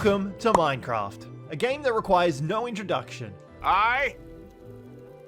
Welcome to Minecraft, a game that requires no introduction. I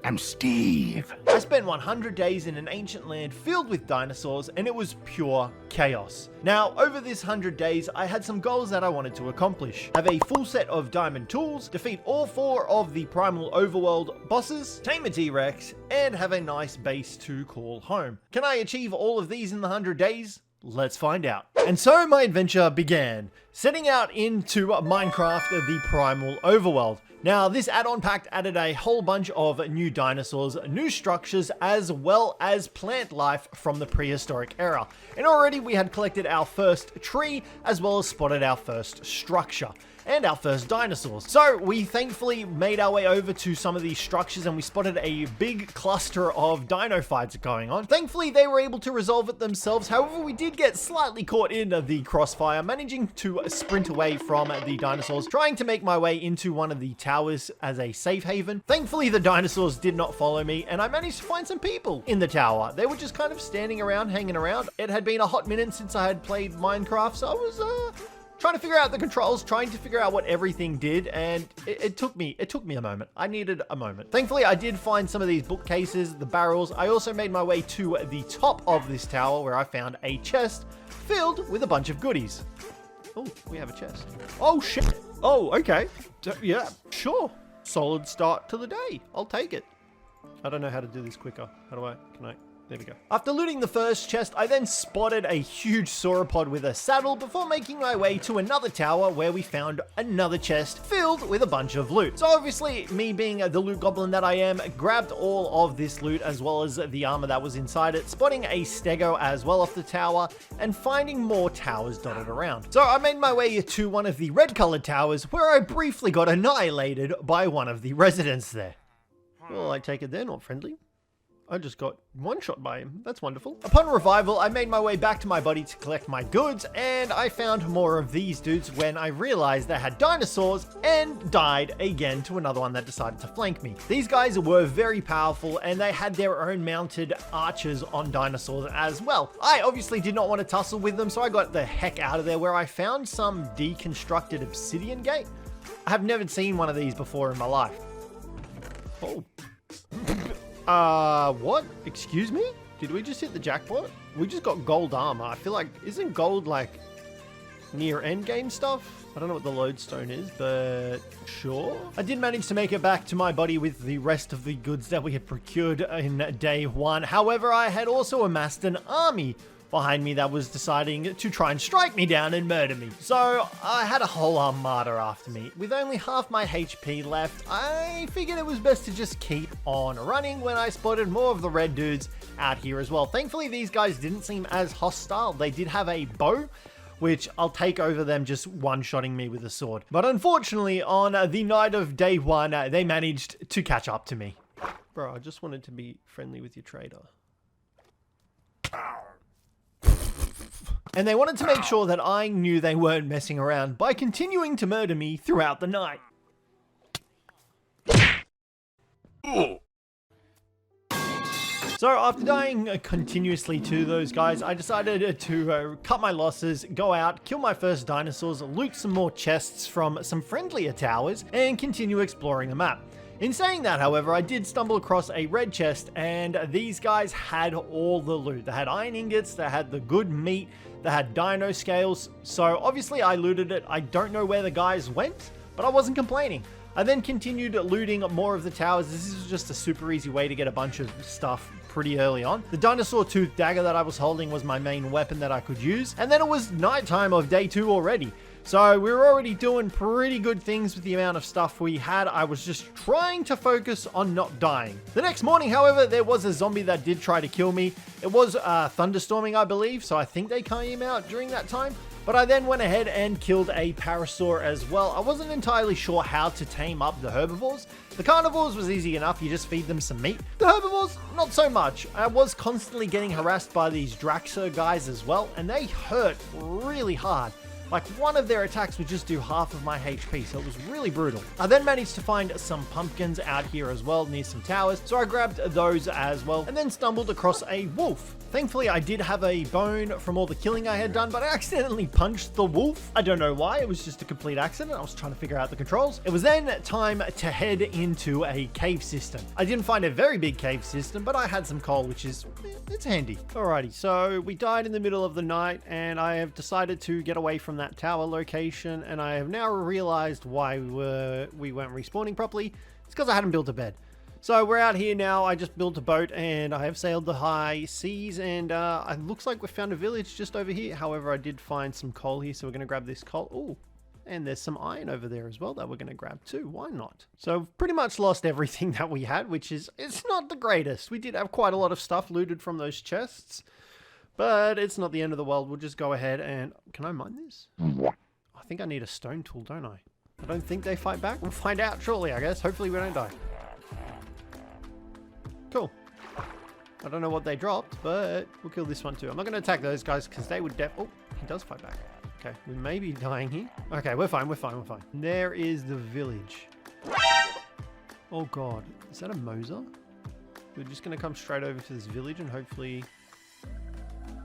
am Steve. I spent 100 days in an ancient land filled with dinosaurs, and it was pure chaos. Now, over this 100 days, I had some goals that I wanted to accomplish. Have a full set of diamond tools, defeat all 4 of the Primal overworld bosses, tame a T-Rex, and have a nice base to call home. Can I achieve all of these in the 100 days? Let's find out. And so my adventure began, setting out into Minecraft, the Primal overworld. Now, this add-on pack added a whole bunch of new dinosaurs, new structures, as well as plant life from the prehistoric era. And already we had collected our first tree, as well as spotted our first structure and our first dinosaurs. So we thankfully made our way over to some of these structures and we spotted a big cluster of dino fights going on. Thankfully, they were able to resolve it themselves. However, we did get slightly caught in the crossfire, managing to sprint away from the dinosaurs, trying to make my way into one of the towers as a safe haven. Thankfully, the dinosaurs did not follow me and I managed to find some people in the tower. They were just kind of standing around, hanging around. It had been a hot minute since I had played Minecraft, so I was trying to figure out the controls, trying to figure out what everything did, and it took me a moment. I needed a moment. Thankfully, I did find some of these bookcases, the barrels. I also made my way to the top of this tower where I found a chest filled with a bunch of goodies. Oh, we have a chest. Oh, shit. Oh, okay. Yeah, sure. Solid start to the day. I'll take it. I don't know how to do this quicker. Can I? There we go. After looting the first chest, I then spotted a huge sauropod with a saddle before making my way to another tower where we found another chest filled with a bunch of loot. So obviously, me being the loot goblin that I am, grabbed all of this loot as well as the armor that was inside it, spotting a stego as well off the tower, and finding more towers dotted around. So I made my way to one of the red colored towers where I briefly got annihilated by one of the residents there. Well, I take it they're not friendly. I just got one-shot by him. That's wonderful. Upon revival, I made my way back to my buddy to collect my goods, and I found more of these dudes when I realized they had dinosaurs and died again to another one that decided to flank me. These guys were very powerful, and they had their own mounted archers on dinosaurs as well. I obviously did not want to tussle with them, so I got the heck out of there, where I found some deconstructed obsidian gate. I have never seen one of these before in my life. Oh. What? Excuse me? Did we just hit the jackpot? We just got gold armor. I feel like, isn't gold like near end game stuff? I don't know what the lodestone is, but sure. I did manage to make it back to my buddy with the rest of the goods that we had procured in day 1. However, I had also amassed an army behind me that was deciding to try and strike me down and murder me. So I had a whole armada after me. With only half my HP left, I figured it was best to just keep on running when I spotted more of the red dudes out here as well. Thankfully, these guys didn't seem as hostile. They did have a bow, which I'll take over them just one-shotting me with a sword. But unfortunately, on the night of day 1, they managed to catch up to me. Bro, I just wanted to be friendly with your trader. And they wanted to make sure that I knew they weren't messing around by continuing to murder me throughout the night. So after dying continuously to those guys, I decided to cut my losses, go out, kill my first dinosaurs, loot some more chests from some friendlier towers, and continue exploring the map. In saying that, however, I did stumble across a red chest, and these guys had all the loot. They had iron ingots, they had the good meat, they had dino scales, so obviously I looted it. I don't know where the guys went, but I wasn't complaining. I then continued looting more of the towers. This is just a super easy way to get a bunch of stuff pretty early on. The dinosaur tooth dagger that I was holding was my main weapon that I could use, and then it was nighttime of day 2 already. So we were already doing pretty good things with the amount of stuff we had. I was just trying to focus on not dying. The next morning, however, there was a zombie that did try to kill me. It was thunderstorming, I believe, so I think they came out during that time. But I then went ahead and killed a parasaur as well. I wasn't entirely sure how to tame up the herbivores. The carnivores was easy enough, you just feed them some meat. The herbivores, not so much. I was constantly getting harassed by these Draxo guys as well, and they hurt really hard. Like, one of their attacks would just do half of my HP, so it was really brutal. I then managed to find some pumpkins out here as well, near some towers, so I grabbed those as well, and then stumbled across a wolf. Thankfully, I did have a bone from all the killing I had done, but I accidentally punched the wolf. I don't know why, it was just a complete accident. I was trying to figure out the controls. It was then time to head into a cave system. I didn't find a very big cave system, but I had some coal, which is, it's handy. Alrighty, so we died in the middle of the night, and I have decided to get away from that tower location, and I have now realized why we weren't respawning properly. It's because I hadn't built a bed. So we're out here now. I just built a boat and I have sailed the high seas, and it looks like we found a village just over here. However, I did find some coal here, so we're going to grab this coal. Oh, and there's some iron over there as well that we're going to grab too. Why not? So we've pretty much lost everything that we had, which is, it's not the greatest. We did have quite a lot of stuff looted from those chests, but it's not the end of the world. We'll just go ahead and, can I mine this? I think I need a stone tool, don't I? I don't think they fight back. We'll find out shortly, I guess. Hopefully we don't die. Cool. I don't know what they dropped, but we'll kill this one too. I'm not going to attack those guys because they would oh, he does fight back. Okay, we may be dying here. Okay, we're fine, we're fine, we're fine. There is the village. Oh god, is that a Moser? We're just going to come straight over to this village and hopefully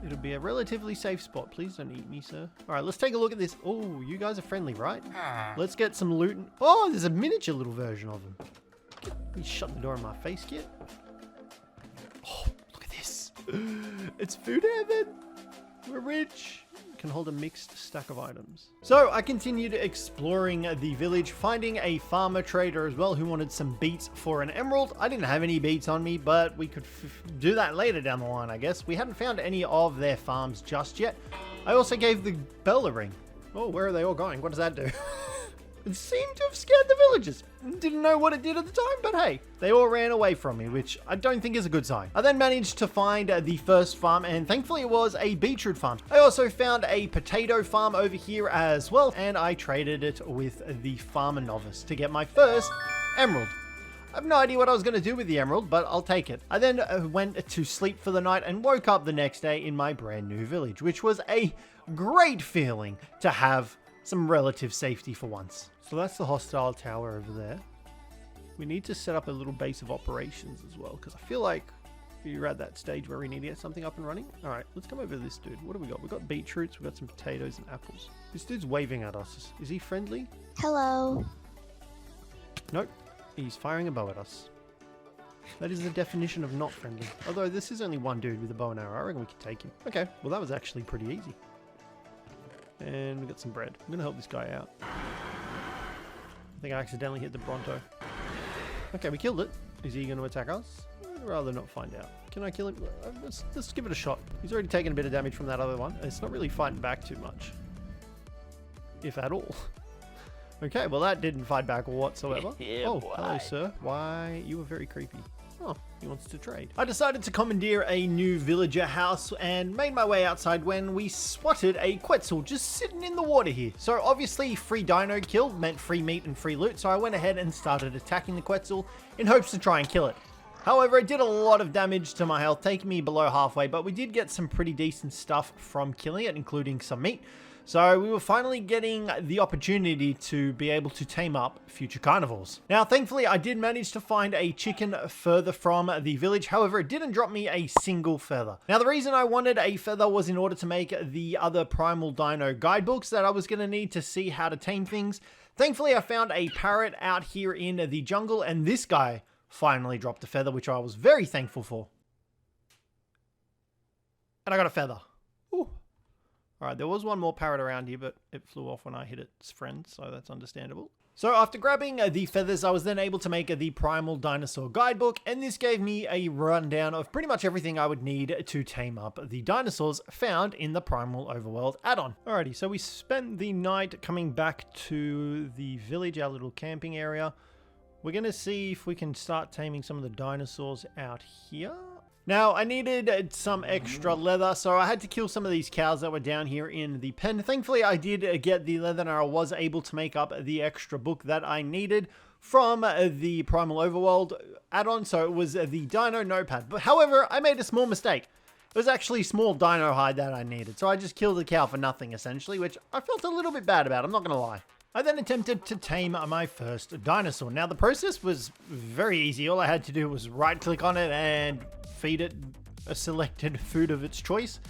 it'll be a relatively safe spot. Please don't eat me, sir. All right, let's take a look at this. Oh, you guys are friendly, right? Let's get some loot. Oh, there's a miniature little version of him. You shut the door in my face, kid. Oh, look at this. It's food heaven. We're rich. Can hold a mixed stack of items. So I continued exploring the village, finding a farmer trader as well who wanted some beets for an emerald. I didn't have any beets on me, but we could do that later down the line, I guess. We hadn't found any of their farms just yet. I also gave the bell a ring. Oh, where are they all going? What does that do? It seemed to have scared the villagers. Didn't know what it did at the time, but hey, they all ran away from me, which I don't think is a good sign. I then managed to find the first farm, and thankfully it was a beetroot farm. I also found a potato farm over here as well, and I traded it with the farmer novice to get my first emerald. I have no idea what I was going to do with the emerald, but I'll take it. I then went to sleep for the night and woke up the next day in my brand new village, which was a great feeling to have some relative safety for once. So that's the hostile tower over there. We need to set up a little base of operations as well, because I feel like we're at that stage where we need to get something up and running. All right, let's come over to this dude. What do we got? We've got beetroots, we've got some potatoes and apples. This dude's waving at us. Is he friendly? Hello. Nope, he's firing a bow at us. That is the definition of not friendly. Although this is only one dude with a bow and arrow. I reckon we could take him. Okay, well that was actually pretty easy. And we got some bread. I'm gonna help this guy out. I think I accidentally hit the Bronto. Okay, we killed it. Is he going to attack us? I'd rather not find out. Can I kill him? Let's give it a shot. He's already taken a bit of damage from that other one. It's not really fighting back too much. If at all. Okay, well that didn't fight back whatsoever. Yeah, oh, boy. hello sir. Why? You were very creepy. Oh, he wants to trade. I decided to commandeer a new villager house and made my way outside when we spotted a Quetzal just sitting in the water here. So obviously free dino kill meant free meat and free loot, so I went ahead and started attacking the Quetzal in hopes to try and kill it. However, it did a lot of damage to my health, taking me below halfway, but we did get some pretty decent stuff from killing it, including some meat. So we were finally getting the opportunity to be able to tame up future carnivores. Now, thankfully, I did manage to find a chicken further from the village. However, it didn't drop me a single feather. Now, the reason I wanted a feather was in order to make the other Primal Dino guidebooks that I was going to need to see how to tame things. Thankfully, I found a parrot out here in the jungle, and this guy finally dropped a feather, which I was very thankful for. And I got a feather. Ooh. Alright, there was one more parrot around here, but it flew off when I hit its friend, so that's understandable. So after grabbing the feathers, I was then able to make the Primal Dinosaur Guidebook, and this gave me a rundown of pretty much everything I would need to tame up the dinosaurs found in the Primal Overworld add-on. Alrighty, so we spent the night coming back to the village, our little camping area. We're going to see if we can start taming some of the dinosaurs out here. Now, I needed some extra leather, so I had to kill some of these cows that were down here in the pen. Thankfully, I did get the leather and I was able to make up the extra book that I needed from the Primal Overworld add-on, so it was the Dino Notepad. But however, I made a small mistake. It was actually small dino hide that I needed, so I just killed the cow for nothing, essentially, which I felt a little bit bad about, I'm not going to lie. I then attempted to tame my first dinosaur. Now, the process was very easy. All I had to do was right-click on it and feed it a selected food of its choice.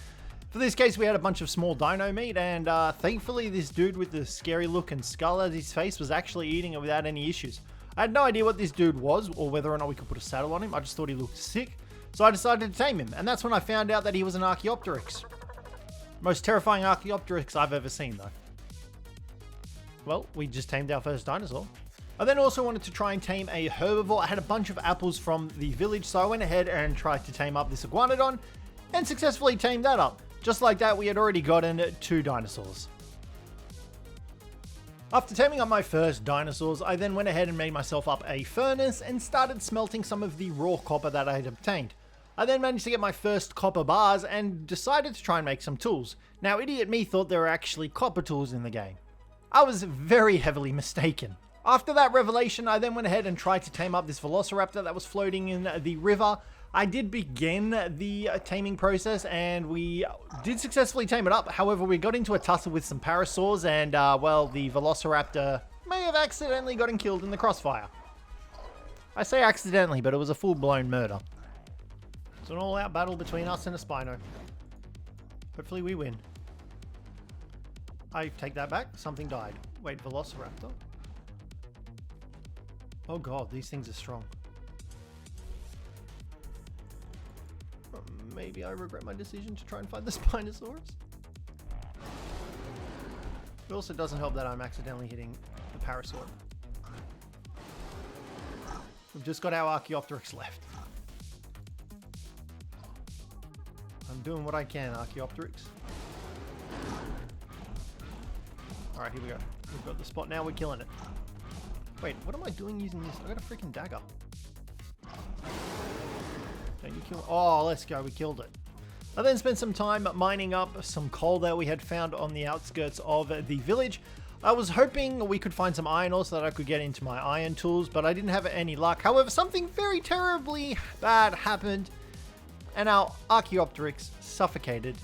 For this case, we had a bunch of small dino meat, and thankfully this dude with the scary look and skull at his face was actually eating it without any issues. I had no idea what this dude was, or whether or not we could put a saddle on him. I just thought he looked sick, so I decided to tame him, and that's when I found out that he was an Archaeopteryx. Most terrifying Archaeopteryx I've ever seen, though. Well, we just tamed our first dinosaur. I then also wanted to try and tame a herbivore. I had a bunch of apples from the village, so I went ahead and tried to tame up this iguanodon, and successfully tamed that up. Just like that, we had already gotten 2 dinosaurs. After taming up my first dinosaurs, I then went ahead and made myself up a furnace and started smelting some of the raw copper that I had obtained. I then managed to get my first copper bars and decided to try and make some tools. Now, idiot me thought there were actually copper tools in the game. I was very heavily mistaken. After that revelation, I then went ahead and tried to tame up this velociraptor that was floating in the river. I did begin the taming process, and we did successfully tame it up. However, we got into a tussle with some parasaurs, and well, the velociraptor may have accidentally gotten killed in the crossfire. I say accidentally, but it was a full-blown murder. It's an all-out battle between us and a Spino. Hopefully we win. I take that back. Something died. Wait, velociraptor? Oh god, these things are strong. Maybe I regret my decision to try and find the Spinosaurus. It also doesn't help that I'm accidentally hitting the Parasaur. We've just got our Archaeopteryx left. I'm doing what I can, Archaeopteryx. Alright, here we go. We've got the spot now, we're killing it. Wait, what am I doing using this? I got a freaking dagger. Don't you kill? Oh, let's go. We killed it. I then spent some time mining up some coal that we had found on the outskirts of the village. I was hoping we could find some iron ore so that I could get into my iron tools, but I didn't have any luck. However, something very terribly bad happened, and our Archaeopteryx suffocated.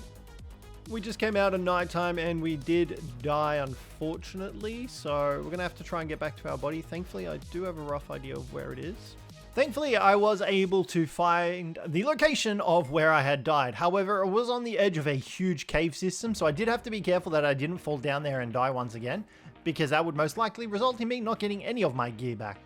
We just came out at nighttime and we did die, unfortunately, so we're gonna have to try and get back to our body. Thankfully, I do have a rough idea of where it is. Thankfully, I was able to find the location of where I had died. However, it was on the edge of a huge cave system, so I did have to be careful that I didn't fall down there and die once again, because that would most likely result in me not getting any of my gear back.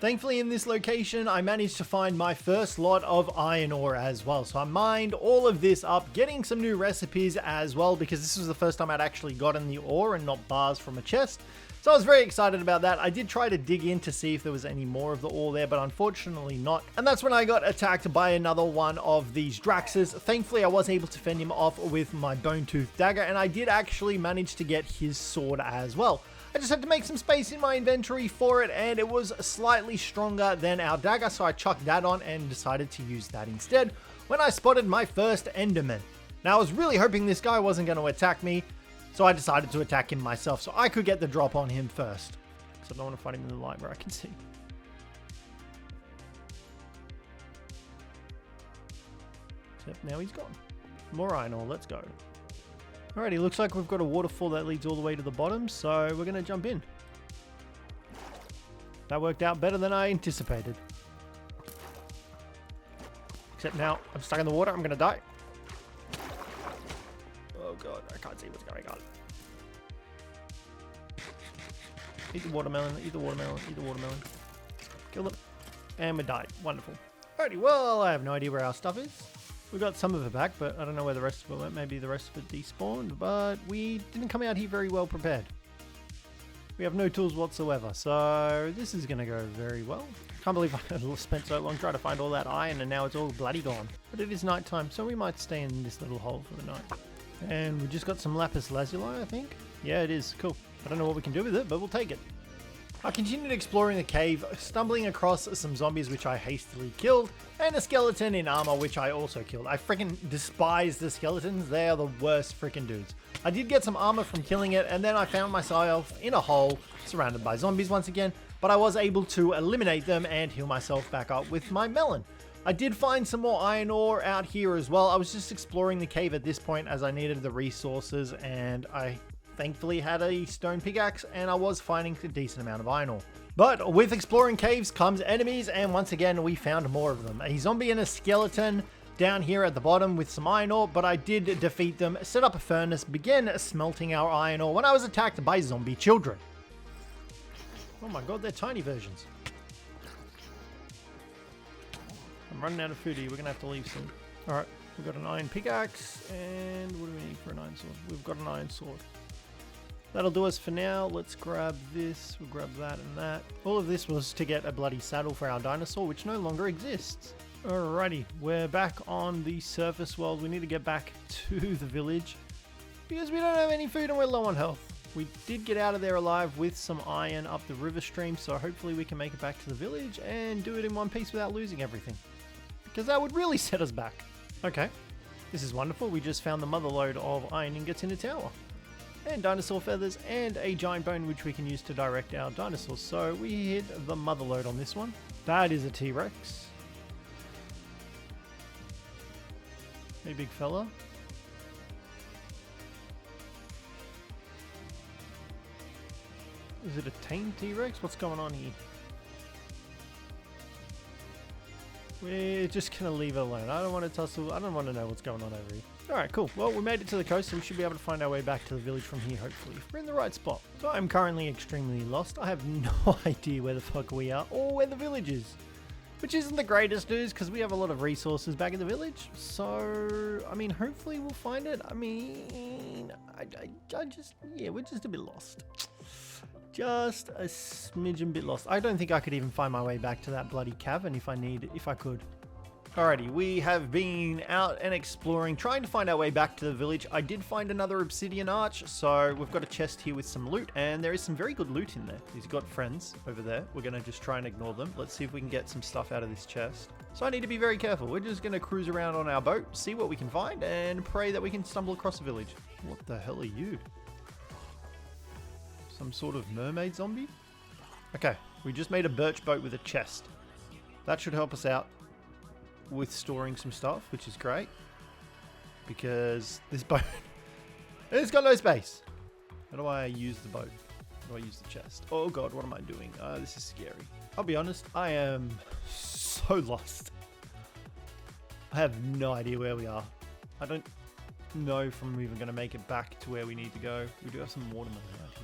Thankfully, in this location, I managed to find my first lot of iron ore as well. So I mined all of this up, getting some new recipes as well, because this was the first time I'd actually gotten the ore and not bars from a chest. So I was very excited about that. I did try to dig in to see if there was any more of the ore there, but unfortunately not. And that's when I got attacked by another one of these Draxes. Thankfully, I was able to fend him off with my bone tooth dagger, and I did actually manage to get his sword as well. I just had to make some space in my inventory for it, and it was slightly stronger than our dagger, so I chucked that on and decided to use that instead when I spotted my first Enderman. Now, I was really hoping this guy wasn't going to attack me, so I decided to attack him myself so I could get the drop on him first. So I don't want to fight him in the light where I can see. Except now he's gone. More iron ore, let's go. Alrighty, looks like we've got a waterfall that leads all the way to the bottom, so we're going to jump in. That worked out better than I anticipated. Except now, I'm stuck in the water, I'm going to die. Oh god, I can't see what's going on. Eat the watermelon, eat the watermelon, eat the watermelon. Kill them. And we died. Wonderful. Alrighty, well, I have no idea where our stuff is. We got some of it back, but I don't know where the rest of it went. Maybe the rest of it despawned, but we didn't come out here very well prepared. We have no tools whatsoever, so this is going to go very well. Can't believe I spent so long trying to find all that iron and now it's all bloody gone. But it is nighttime, so we might stay in this little hole for the night. And we just got some lapis lazuli, I think. Yeah, it is. Cool. I don't know what we can do with it, but we'll take it. I continued exploring the cave, stumbling across some zombies which I hastily killed, and a skeleton in armor which I also killed. I freaking despise the skeletons. They are the worst freaking dudes. I did get some armor from killing it, and then I found myself in a hole surrounded by zombies once again, but I was able to eliminate them and heal myself back up with my melon. I did find some more iron ore out here as well. I was just exploring the cave at this point as I needed the resources, and I thankfully had a stone pickaxe and I was finding a decent amount of iron ore. But with exploring caves comes enemies, and once again we found more of them. A zombie and a skeleton down here at the bottom with some iron ore, but I did defeat them, set up a furnace, began smelting our iron ore when I was attacked by zombie children. Oh my god, they're tiny versions. I'm running out of food here. We're going to have to leave soon. Alright, we've got an iron pickaxe, and what do we need for an iron sword? We've got an iron sword. That'll do us for now. Let's grab this. We'll grab that and that. All of this was to get a bloody saddle for our dinosaur, which no longer exists. Alrighty, we're back on the surface world. We need to get back to the village because we don't have any food and we're low on health. We did get out of there alive with some iron up the river stream, so hopefully we can make it back to the village and do it in one piece without losing everything, because that would really set us back. Okay, this is wonderful. We just found the mother lode of iron ingots in a tower, and dinosaur feathers, and a giant bone which we can use to direct our dinosaurs. So we hit the mother lode on this one. That is a T-Rex. Hey, big fella. Is it a tame T-Rex? What's going on here? We're just gonna leave it alone. I don't want to tussle. I don't want to know what's going on over here. Alright, cool. Well, we made it to the coast, so we should be able to find our way back to the village from here, hopefully, if we're in the right spot. So I'm currently extremely lost. I have no idea where the fuck we are, or where the village is. Which isn't the greatest news, because we have a lot of resources back in the village. So, I mean, hopefully we'll find it. I mean, I just, yeah, we're just a bit lost. Just a smidgen bit lost. I don't think I could even find my way back to that bloody cavern if I could. Alrighty, we have been out and exploring, trying to find our way back to the village. I did find another obsidian arch, so we've got a chest here with some loot, and there is some very good loot in there. He's got friends over there. We're going to just try and ignore them. Let's see if we can get some stuff out of this chest. So I need to be very careful. We're just going to cruise around on our boat, see what we can find, and pray that we can stumble across a village. What the hell are you? Some sort of mermaid zombie? Okay, we just made a birch boat with a chest. That should help us out with storing some stuff, which is great, because this boat it's got no space. How do I use the boat? How do I use the chest? Oh god, what am I doing? This is scary. I'll be honest, I am so lost. I have no idea where we are. I don't know if I'm even going to make it back to where we need to go. We do have some watermelon out here.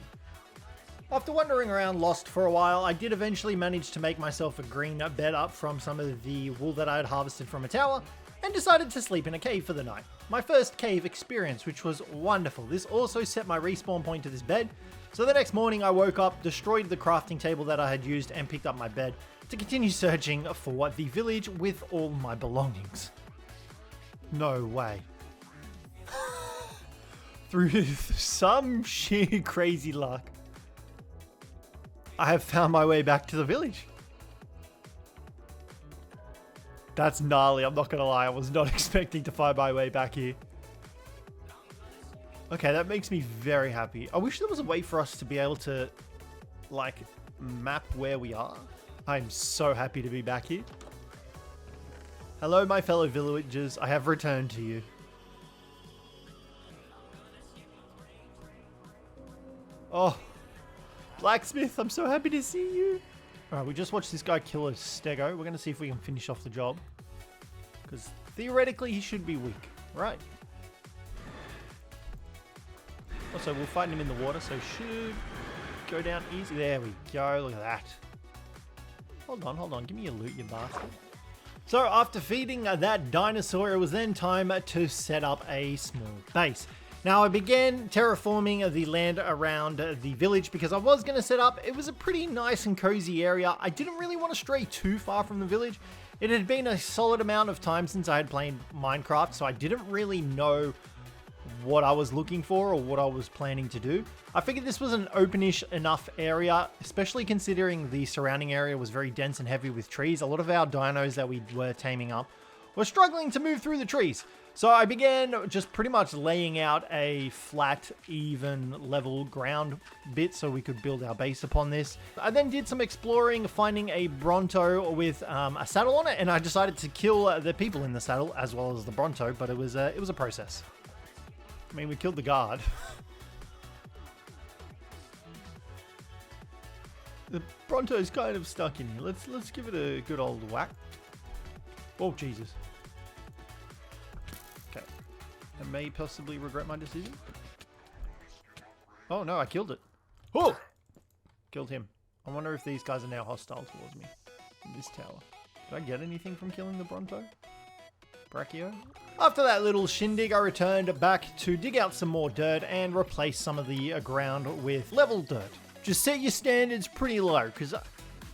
After wandering around lost for a while, I did eventually manage to make myself a green bed up from some of the wool that I had harvested from a tower, and decided to sleep in a cave for the night. My first cave experience, which was wonderful. This also set my respawn point to this bed, so the next morning I woke up, destroyed the crafting table that I had used, and picked up my bed to continue searching for the village with all my belongings. No way. Through some sheer crazy luck, I have found my way back to the village. That's gnarly, I'm not gonna lie. I was not expecting to find my way back here. Okay, that makes me very happy. I wish there was a way for us to be able to, like, map where we are. I'm so happy to be back here. Hello, my fellow villagers. I have returned to you. Oh. Blacksmith, I'm so happy to see you. Alright, we just watched this guy kill a stego. We're going to see if we can finish off the job. Because theoretically, he should be weak, right? Also, we'll fight him in the water, so should go down easy. There we go, look at that. Hold on. Give me your loot, you bastard. So, after feeding that dinosaur, it was then time to set up a small base. Now, I began terraforming the land around the village because I was going to set up, it was a pretty nice and cozy area. I didn't really want to stray too far from the village. It had been a solid amount of time since I had played Minecraft, so I didn't really know what I was looking for or what I was planning to do. I figured this was an openish enough area, especially considering the surrounding area was very dense and heavy with trees. A lot of our dinos that we were taming up were struggling to move through the trees. So I began just pretty much laying out a flat, even, level ground bit so we could build our base upon this. I then did some exploring, finding a Bronto with a saddle on it, and I decided to kill the people in the saddle as well as the Bronto, but it was a process. I mean, we killed the guard. The Bronto's kind of stuck in here. Let's give it a good old whack. Oh, Jesus. I may possibly regret my decision. Oh no, I killed it. Oh! Killed him. I wonder if these guys are now hostile towards me. In this tower. Did I get anything from killing the Bronto? Brachio? After that little shindig, I returned back to dig out some more dirt and replace some of the ground with level dirt. Just set your standards pretty low, because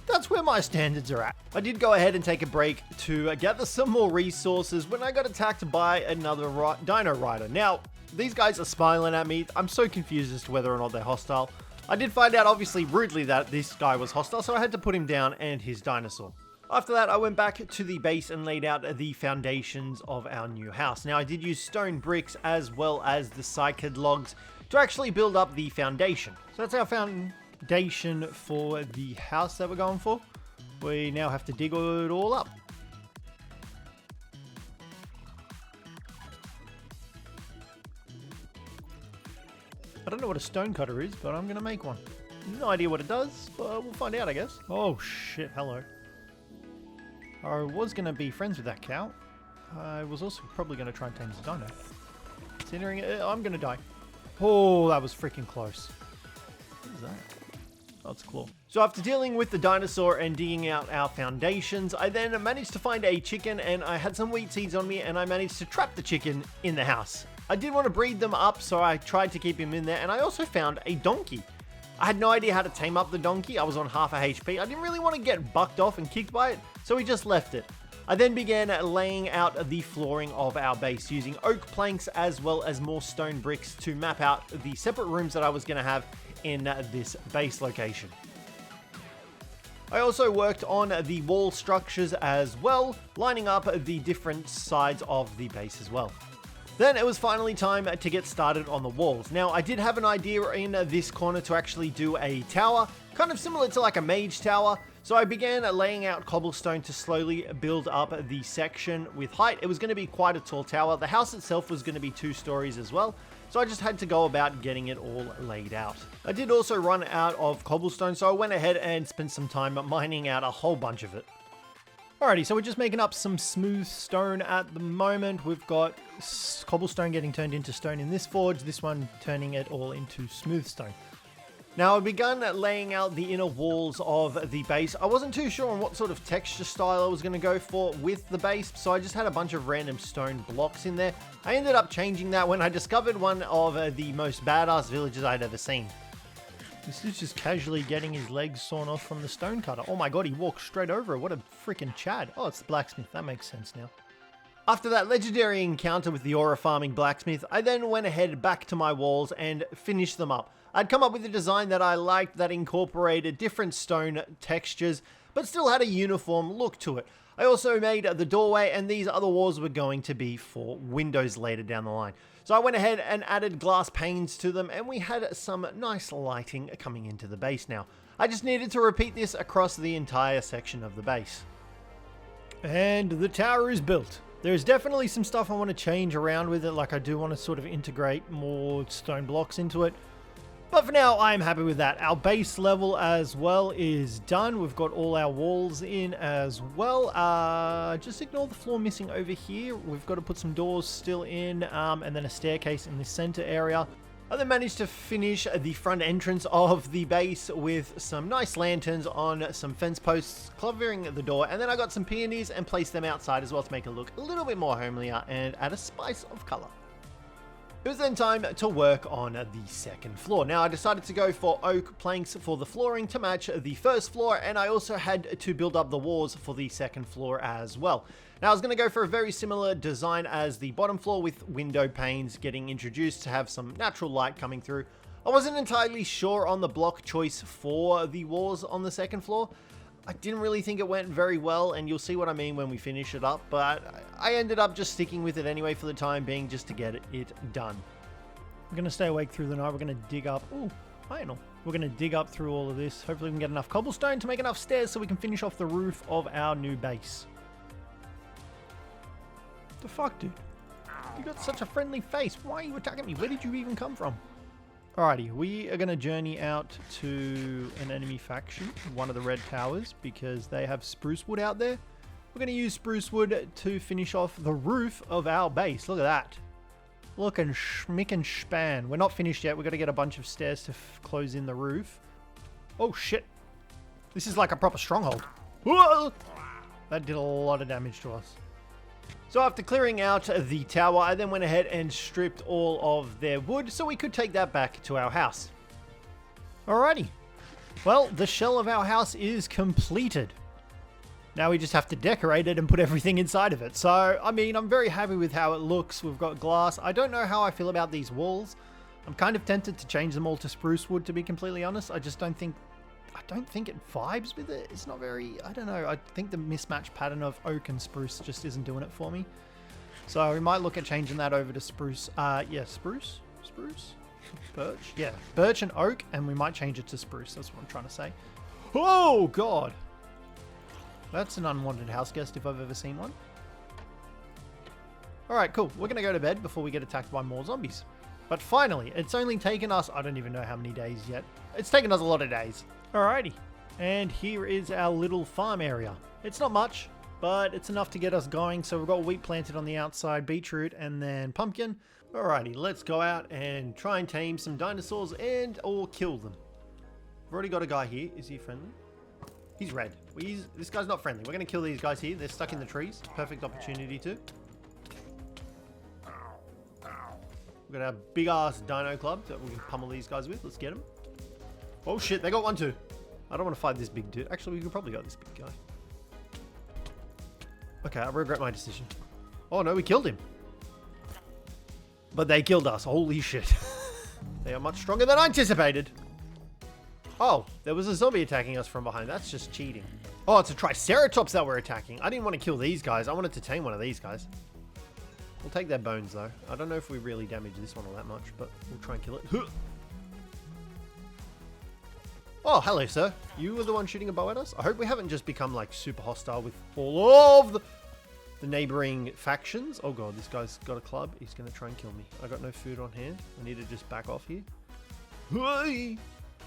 that's where my standards are at. I did go ahead and take a break to gather some more resources when I got attacked by another Dino Rider. Now, these guys are smiling at me. I'm so confused as to whether or not they're hostile. I did find out, obviously, rudely that this guy was hostile, so I had to put him down and his dinosaur. After that, I went back to the base and laid out the foundations of our new house. Now, I did use stone bricks as well as the Cjthecheesedj logs to actually build up the foundation. So that's our foundation for the house that we're going for. We now have to dig it all up. I don't know what a stone cutter is, but I'm going to make one. No idea what it does, but we'll find out, I guess. Oh shit, hello. I was going to be friends with that cow. I was also probably going to try and tame this dino. Considering I'm going to die. Oh, that was freaking close. What is that? Oh, it's a claw. So after dealing with the dinosaur and digging out our foundations, I then managed to find a chicken, and I had some wheat seeds on me, and I managed to trap the chicken in the house. I did want to breed them up, so I tried to keep him in there, and I also found a donkey. I had no idea how to tame up the donkey. I was on half a HP. I didn't really want to get bucked off and kicked by it, so we just left it. I then began laying out the flooring of our base using oak planks as well as more stone bricks to map out the separate rooms that I was going to have in this base location. I also worked on the wall structures as well, lining up the different sides of the base as well. Then it was finally time to get started on the walls. Now, I did have an idea in this corner to actually do a tower, kind of similar to like a mage tower. So I began laying out cobblestone to slowly build up the section with height. It was going to be quite a tall tower. The house itself was going to be 2 stories as well. So I just had to go about getting it all laid out. I did also run out of cobblestone, so I went ahead and spent some time mining out a whole bunch of it. Alrighty, so we're just making up some smooth stone at the moment. We've got cobblestone getting turned into stone in this forge, this one turning it all into smooth stone. Now, I've begun laying out the inner walls of the base. I wasn't too sure on what sort of texture style I was going to go for with the base, so I just had a bunch of random stone blocks in there. I ended up changing that when I discovered one of the most badass villages I'd ever seen. This is just casually getting his legs sawn off from the stone cutter. Oh my god, he walked straight over it. What a freaking Chad. Oh, it's the blacksmith. That makes sense now. After that legendary encounter with the aura farming blacksmith, I then went ahead back to my walls and finished them up. I'd come up with a design that I liked that incorporated different stone textures, but still had a uniform look to it. I also made the doorway, and these other walls were going to be for windows later down the line. So I went ahead and added glass panes to them, and we had some nice lighting coming into the base now. I just needed to repeat this across the entire section of the base. And the tower is built. There's definitely some stuff I want to change around with it, like I do want to sort of integrate more stone blocks into it. But for now, I'm happy with that. Our base level as well is done. We've got all our walls in as well. Just ignore the floor missing over here. We've got to put some doors still in, and then a staircase in the center area. I then managed to finish the front entrance of the base with some nice lanterns on some fence posts covering the door. And then I got some peonies and placed them outside as well to make it look a little bit more homelier and add a spice of color. It was then time to work on the second floor. Now, I decided to go for oak planks for the flooring to match the first floor, and I also had to build up the walls for the second floor as well. Now, I was going to go for a very similar design as the bottom floor with window panes getting introduced to have some natural light coming through. I wasn't entirely sure on the block choice for the walls on the second floor. I didn't really think it went very well, and you'll see what I mean when we finish it up, but I ended up just sticking with it anyway for the time being, just to get it done. We're going to stay awake through the night. We're going to dig up... Ooh, final. We're going to dig up through all of this. Hopefully we can get enough cobblestone to make enough stairs so we can finish off the roof of our new base. What the fuck, dude? You got such a friendly face. Why are you attacking me? Where did you even come from? Alrighty, we are going to journey out to an enemy faction, one of the red towers, because they have spruce wood out there. We're going to use spruce wood to finish off the roof of our base. Look at that. Looking schmick and span. We're not finished yet. We've got to get a bunch of stairs to close in the roof. Oh, shit. This is like a proper stronghold. Whoa! That did a lot of damage to us. So after clearing out the tower, I then went ahead and stripped all of their wood so we could take that back to our house. Alrighty. Well, the shell of our house is completed. Now we just have to decorate it and put everything inside of it. So, I mean, I'm very happy with how it looks. We've got glass. I don't know how I feel about these walls. I'm kind of tempted to change them all to spruce wood, to be completely honest. I just don't think it vibes with it. It's not very, I don't know. I think the mismatched pattern of oak and spruce just isn't doing it for me. So we might look at changing that over to spruce. Yeah, spruce? Birch? Yeah, birch and oak, and we might change it to spruce. That's what I'm trying to say. Oh, God. That's an unwanted house guest if I've ever seen one. Alright, cool. We're going to go to bed before we get attacked by more zombies. But finally, it's only taken us, I don't even know how many days yet. It's taken us a lot of days. Alrighty. And here is our little farm area. It's not much, but it's enough to get us going. So we've got wheat planted on the outside, beetroot, and then pumpkin. Alrighty, let's go out and try and tame some dinosaurs or kill them. I've already got a guy here. Is he friendly? He's red. This guy's not friendly. We're going to kill these guys here. They're stuck in the trees. Perfect opportunity to. We've got our big ass dino club that we can pummel these guys with. Let's get them. Oh shit, they got one too. I don't want to fight this big dude. Actually, we could probably got this big guy. Okay, I regret my decision. Oh no, we killed him. But they killed us. Holy shit. They are much stronger than I anticipated. Oh, there was a zombie attacking us from behind. That's just cheating. Oh, it's a Triceratops that we're attacking. I didn't want to kill these guys. I wanted to tame one of these guys. We'll take their bones, though. I don't know if we really damage this one all that much, but we'll try and kill it. Oh, hello, sir. You were the one shooting a bow at us? I hope we haven't just become, like, super hostile with all of the neighboring factions. Oh, God, this guy's got a club. He's going to try and kill me. I got no food on hand. I need to just back off here.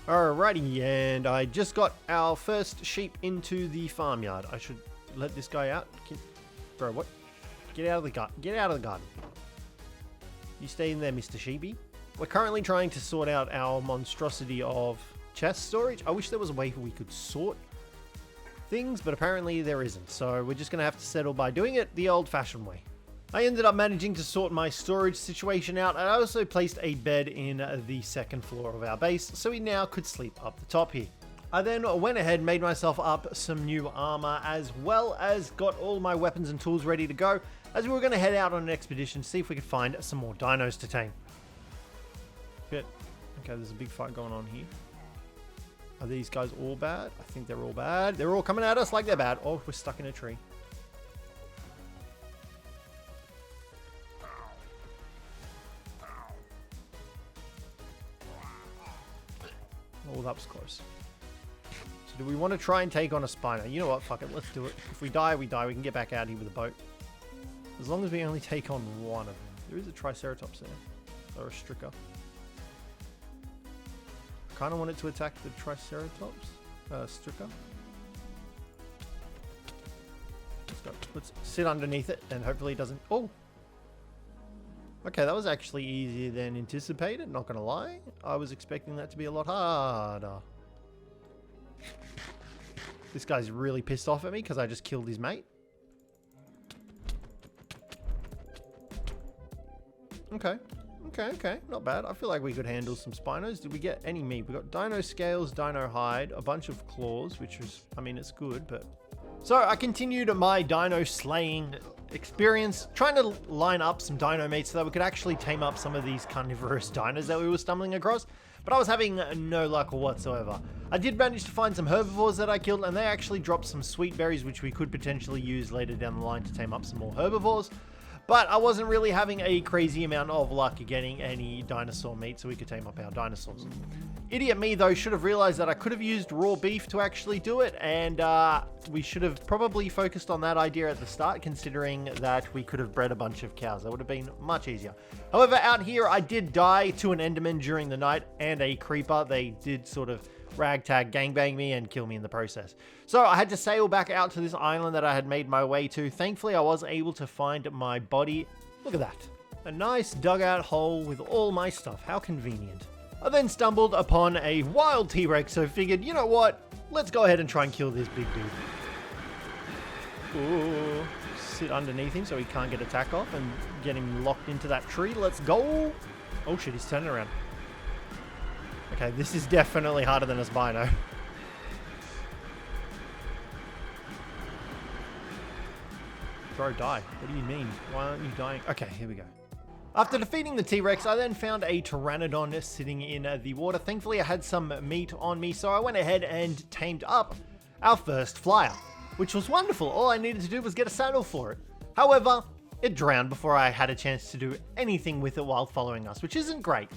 Alrighty, and I just got our first sheep into the farmyard. I should let this guy out. Bro, what? Get out of the garden. Get out of the garden. You stay in there, Mr. Sheepy. We're currently trying to sort out our monstrosity of chest storage. I wish there was a way we could sort things, but apparently there isn't. So we're just going to have to settle by doing it the old-fashioned way. I ended up managing to sort my storage situation out, and I also placed a bed in the second floor of our base, so we now could sleep up the top here. I then went ahead and made myself up some new armor, as well as got all my weapons and tools ready to go, as we were going to head out on an expedition to see if we could find some more dinos to tame. Good. Okay, there's a big fight going on here. Are these guys all bad? I think they're all bad. They're all coming at us like they're bad. Oh, we're stuck in a tree. Oh, that was close. So do we want to try and take on a Spino? You know what? Fuck it. Let's do it. If we die, we die. We can get back out here with a boat. As long as we only take on one of them. There is a Triceratops there. Or a Stricker. I kind of wanted to attack the Triceratops. Stricker. Let's go. Let's sit underneath it and hopefully it doesn't... Oh! Okay, that was actually easier than anticipated, not gonna lie. I was expecting that to be a lot harder. This guy's really pissed off at me because I just killed his mate. Okay. Okay. Not bad. I feel like we could handle some Spinos. Did we get any meat? We got dino scales, dino hide, a bunch of claws, which was, I mean, it's good, but... So I continued my dino slaying experience, trying to line up some dino meat so that we could actually tame up some of these carnivorous dinos that we were stumbling across, but I was having no luck whatsoever. I did manage to find some herbivores that I killed, and they actually dropped some sweet berries which we could potentially use later down the line to tame up some more herbivores, but I wasn't really having a crazy amount of luck getting any dinosaur meat so we could tame up our dinosaurs. Idiot me, though, should have realized that I could have used raw beef to actually do it, and we should have probably focused on that idea at the start, considering that we could have bred a bunch of cows. That would have been much easier. However, out here, I did die to an Enderman during the night and a creeper. They did sort of ragtag gangbang me and kill me in the process. So I had to sail back out to this island that I had made my way to. Thankfully, I was able to find my body. Look at that. A nice dugout hole with all my stuff. How convenient. I then stumbled upon a wild T-Rex, so figured, you know what? Let's go ahead and try and kill this big dude. Ooh. Sit underneath him so he can't get attack off and get him locked into that tree. Let's go. Oh shit, he's turning around. Okay, this is definitely harder than a Spino. Bro, die. What do you mean? Why aren't you dying? Okay, here we go. After defeating the T-Rex, I then found a Pteranodon sitting in the water. Thankfully, I had some meat on me, so I went ahead and tamed up our first flyer, which was wonderful. All I needed to do was get a saddle for it. However, it drowned before I had a chance to do anything with it while following us, which isn't great.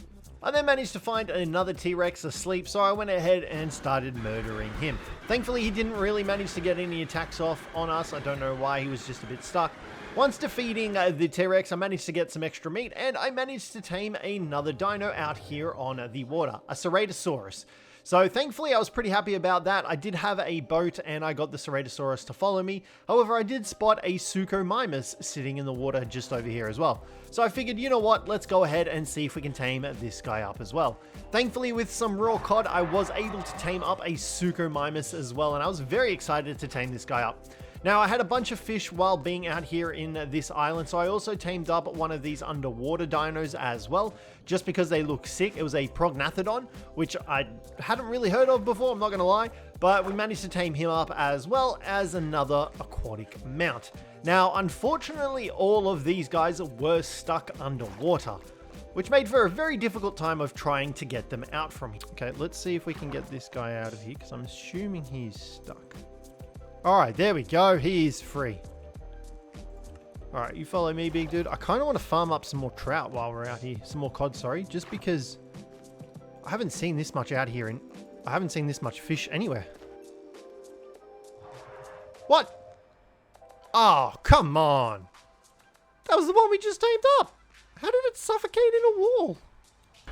I then managed to find another T-Rex asleep, so I went ahead and started murdering him. Thankfully, he didn't really manage to get any attacks off on us. I don't know why, he was just a bit stuck. Once defeating the T-Rex, I managed to get some extra meat, and I managed to tame another dino out here on the water, a Cjthecheesedj. So thankfully I was pretty happy about that. I did have a boat and I got the Cjthecheesedj to follow me. However, I did spot a Suchomimus sitting in the water just over here as well. So I figured, you know what, let's go ahead and see if we can tame this guy up as well. Thankfully, with some raw cod, I was able to tame up a Suchomimus as well, and I was very excited to tame this guy up. Now, I had a bunch of fish while being out here in this island, so I also tamed up one of these underwater dinos as well, just because they look sick. It was a Prognathodon, which I hadn't really heard of before, I'm not going to lie, but we managed to tame him up as well as another aquatic mount. Now, unfortunately, all of these guys were stuck underwater, which made for a very difficult time of trying to get them out from here. Okay, let's see if we can get this guy out of here, because I'm assuming he's stuck. Alright, there we go. He is free. Alright, you follow me, big dude. I kind of want to farm up some more trout while we're out here. Some more cod, sorry. Just because I haven't seen this much out here, and I haven't seen this much fish anywhere. What? Oh, come on. That was the one we just tamed up. How did it suffocate in a wall?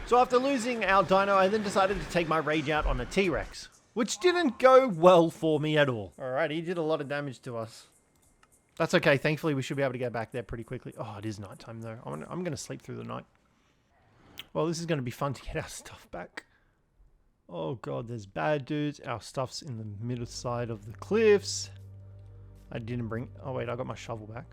So after losing our dino, I then decided to take my rage out on a T-Rex, which didn't go well for me at all. Alright, he did a lot of damage to us. That's okay, thankfully we should be able to get back there pretty quickly. Oh, it is nighttime though. I'm going to sleep through the night. Well, this is going to be fun to get our stuff back. Oh god, there's bad dudes. Our stuff's in the middle side of the cliffs. I didn't bring... Oh wait, I got my shovel back.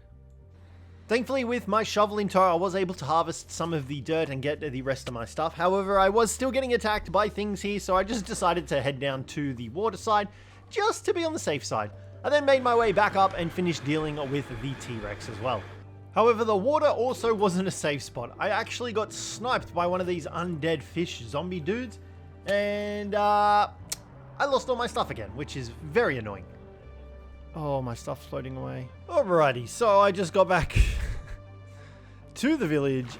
Thankfully, with my shovel in tow, I was able to harvest some of the dirt and get the rest of my stuff. However, I was still getting attacked by things here, so I just decided to head down to the water side, just to be on the safe side. I then made my way back up and finished dealing with the T-Rex as well. However, the water also wasn't a safe spot. I actually got sniped by one of these undead fish zombie dudes, and I lost all my stuff again, which is very annoying. Oh, my stuff's floating away. Alrighty, so I just got back to the village,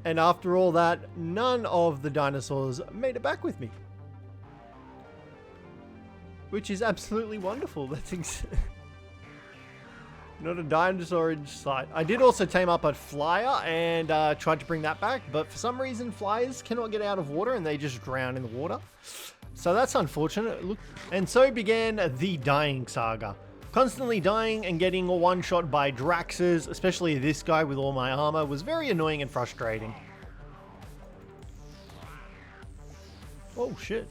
and after all that, none of the dinosaurs made it back with me. Which is absolutely wonderful. That's not a dinosaur in sight. I did also tame up a flyer and tried to bring that back, but for some reason flyers cannot get out of water and they just drown in the water. So that's unfortunate. Look, and so began the dying saga. Constantly dying and getting one-shot by Draxes, especially this guy with all my armor, was very annoying and frustrating. Oh shit.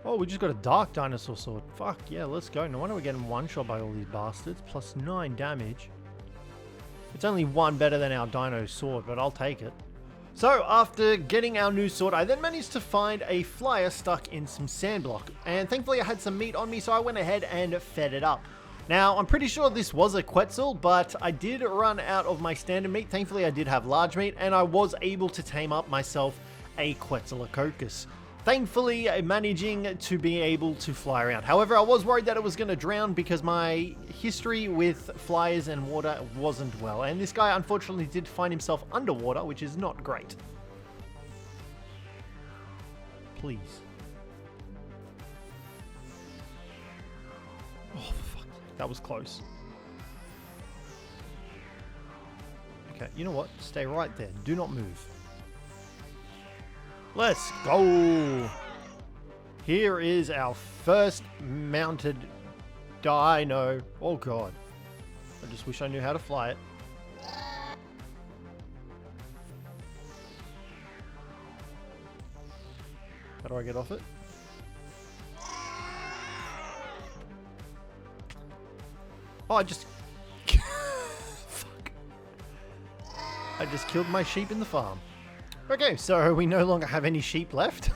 Oh, we just got a dark dinosaur sword. Fuck yeah, let's go. No wonder we're getting one-shot by all these bastards. Plus 9 damage. It's only 1 better than our dino sword, but I'll take it. So, after getting our new sword, I then managed to find a flyer stuck in some sand block. And thankfully I had some meat on me, so I went ahead and fed it up. Now, I'm pretty sure this was a Quetzal, but I did run out of my standard meat. Thankfully, I did have large meat, and I was able to tame up myself a Quetzalcoccus. Thankfully, managing to be able to fly around. However, I was worried that it was going to drown because my history with flyers and water wasn't well. And this guy, unfortunately, did find himself underwater, which is not great. Please. Oh, for fuck's sake. That was close. Okay, you know what? Stay right there. Do not move. Let's go! Here is our first mounted dino. Oh god. I just wish I knew how to fly it. How do I get off it? Oh, I just... Fuck. I just killed my sheep in the farm. Okay, so we no longer have any sheep left.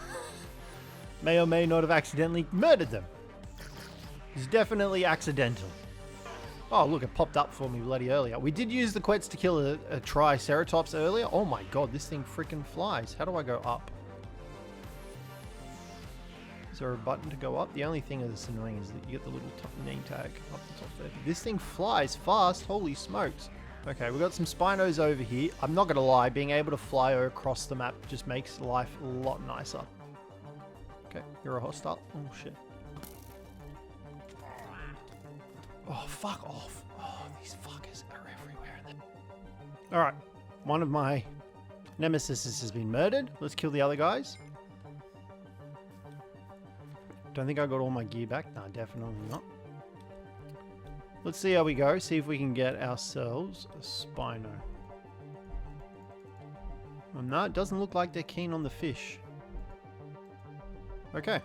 May or may not have accidentally murdered them. It's definitely accidental. Oh, look, it popped up for me bloody earlier. We did use the quets to kill a Triceratops earlier. Oh my god, this thing freaking flies. How do I go up? Is there a button to go up? The only thing that's annoying is that you get the little name tag up the top there. This thing flies fast. Holy smokes. Okay, we've got some Spinos over here. I'm not going to lie, being able to fly across the map just makes life a lot nicer. Okay, you're a hostile. Oh, shit. Oh, fuck off. Oh, these fuckers are everywhere. Alright, one of my nemesis has been murdered. Let's kill the other guys. Don't think I got all my gear back. No, definitely not. Let's see how we go. See if we can get ourselves a Spino. No, it doesn't look like they're keen on the fish. Okay.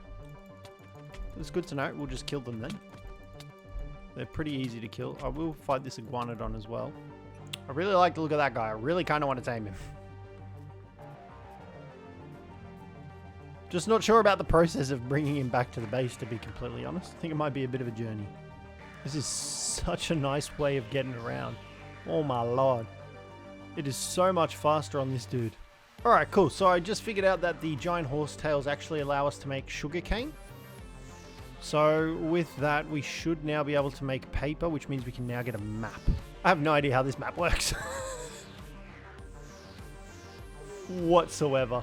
That's good to know. We'll just kill them then. They're pretty easy to kill. I will fight this Iguanodon as well. I really like the look of that guy. I really kind of want to tame him. Just not sure about the process of bringing him back to the base, to be completely honest. I think it might be a bit of a journey. This is such a nice way of getting around. Oh my lord. It is so much faster on this dude. Alright, cool. So I just figured out that the giant horsetails actually allow us to make sugarcane. So with that, we should now be able to make paper, which means we can now get a map. I have no idea how this map works. Whatsoever.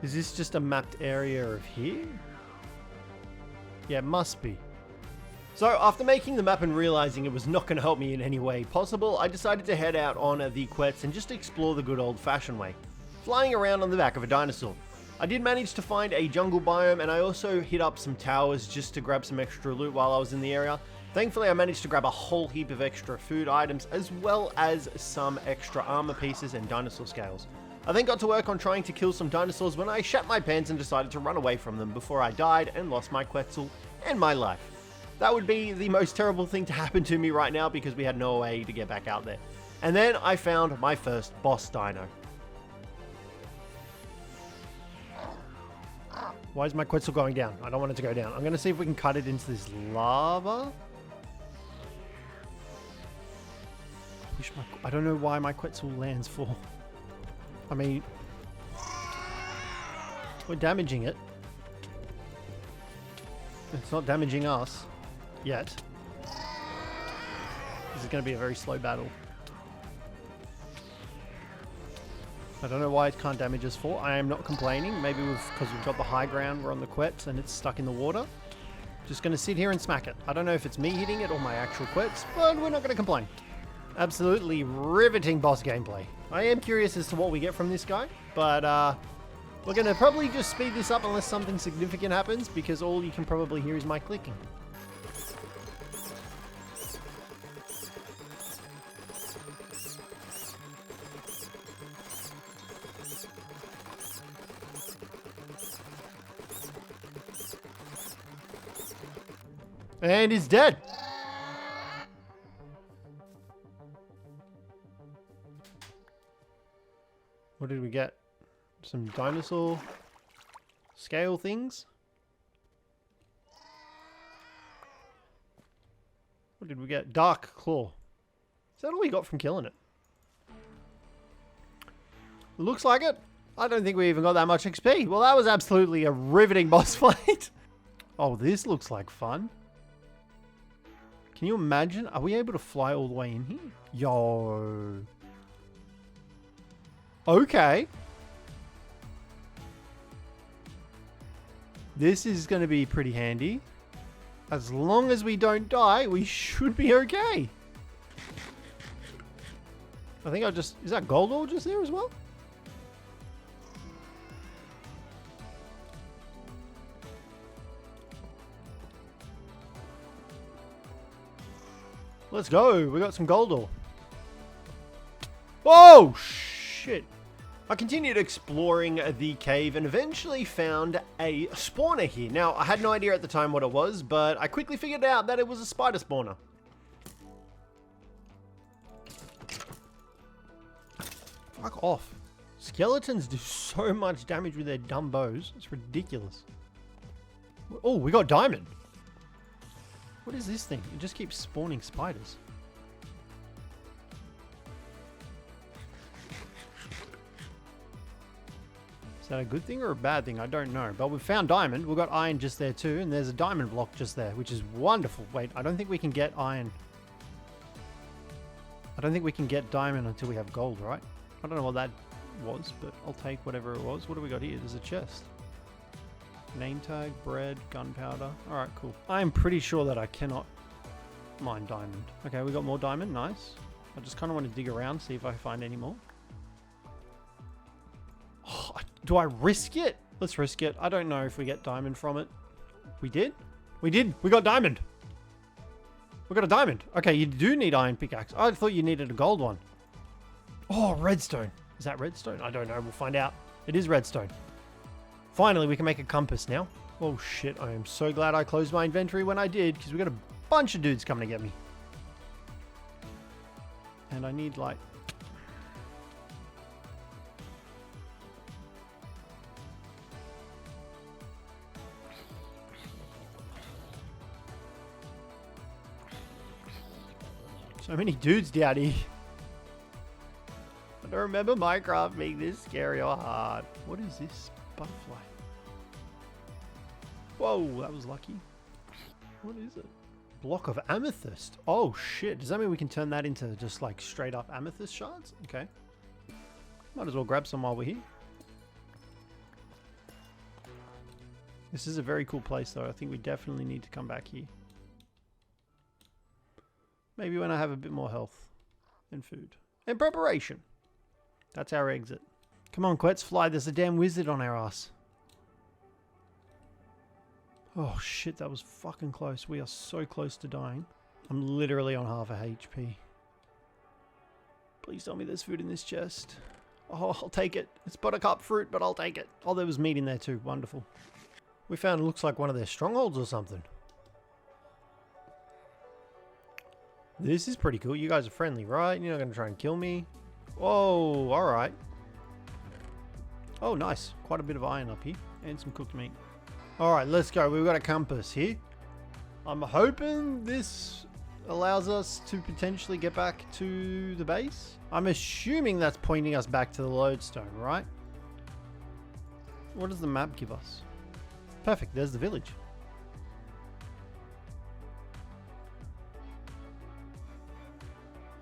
Is this just a mapped area of here? Yeah, it must be. So after making the map and realizing it was not going to help me in any way possible, I decided to head out on the quets and just explore the good old-fashioned way, flying around on the back of a dinosaur. I did manage to find a jungle biome, and I also hit up some towers just to grab some extra loot while I was in the area. Thankfully, I managed to grab a whole heap of extra food items, as well as some extra armor pieces and dinosaur scales. I then got to work on trying to kill some dinosaurs when I shat my pants and decided to run away from them before I died and lost my Quetzal and my life. That would be the most terrible thing to happen to me right now because we had no way to get back out there. And then I found my first boss dino. Why is my Quetzal going down? I don't want it to go down. I'm going to see if we can cut it into this lava. I don't know why my Quetzal lands full. I mean, we're damaging it. It's not damaging us yet. This is going to be a very slow battle. I don't know why it can't damage us for. I am not complaining. Maybe because we've got the high ground, we're on the quets and it's stuck in the water. Just going to sit here and smack it. I don't know if it's me hitting it or my actual quets, but we're not going to complain. Absolutely riveting boss gameplay. I am curious as to what we get from this guy, but we're going to probably just speed this up unless something significant happens, because all you can probably hear is my clicking. And he's dead. What did we get? Some dinosaur scale things? What did we get? Dark claw. Is that all we got from killing it? Looks like it. I don't think we even got that much XP. Well, that was absolutely a riveting boss fight. Oh, this looks like fun. Can you imagine? Are we able to fly all the way in here? Yo. Okay. This is going to be pretty handy. As long as we don't die, we should be okay. I think I just... Is that gold ore just there as well? Let's go. We got some gold ore. Oh, shit. I continued exploring the cave and eventually found a spawner here. Now, I had no idea at the time what it was, but I quickly figured out that it was a spider spawner. Fuck off. Skeletons do so much damage with their dumb bows. It's ridiculous. Oh, we got diamond. What is this thing? It just keeps spawning spiders. Is that a good thing or a bad thing? I don't know. But we've found diamond. We've got iron just there too. And there's a diamond block just there, which is wonderful. Wait, I don't think we can get iron. I don't think we can get diamond until we have gold, right? I don't know what that was, but I'll take whatever it was. What do we got here? There's a chest. Name tag, bread, gunpowder. Alright, cool. I am pretty sure that I cannot mine diamond. Okay, we got more diamond. Nice. I just kind of want to dig around, see if I find any more. Oh, do I risk it? Let's risk it. I don't know if we get diamond from it. We did? We did. We got diamond. We got a diamond. Okay, you do need iron pickaxe. I thought you needed a gold one. Oh, redstone. Is that redstone? I don't know. We'll find out. It is redstone. Finally, we can make a compass now. Oh shit, I am so glad I closed my inventory when I did, because we got a bunch of dudes coming to get me. And I need like... so many dudes down here. I don't remember Minecraft being this scary or hard. What is this butterfly? Whoa, that was lucky. What is it? Block of amethyst. Oh shit, does that mean we can turn that into just like straight up amethyst shards? Okay. Might as well grab some while we're here. This is a very cool place though. I think we definitely need to come back here. Maybe when I have a bit more health and food. And preparation. That's our exit. Come on, Quets, fly. There's a damn wizard on our ass. Oh shit, that was fucking close. We are so close to dying. I'm literally on half a HP. Please tell me there's food in this chest. Oh, I'll take it. It's buttercup fruit, but I'll take it. Oh, there was meat in there too. Wonderful. We found, looks like one of their strongholds or something. This is pretty cool. You guys are friendly, right? You're not going to try and kill me. Whoa, alright. Oh, nice. Quite a bit of iron up here. And some cooked meat. Alright, let's go. We've got a compass here. I'm hoping this allows us to potentially get back to the base. I'm assuming that's pointing us back to the lodestone, right? What does the map give us? Perfect. There's the village.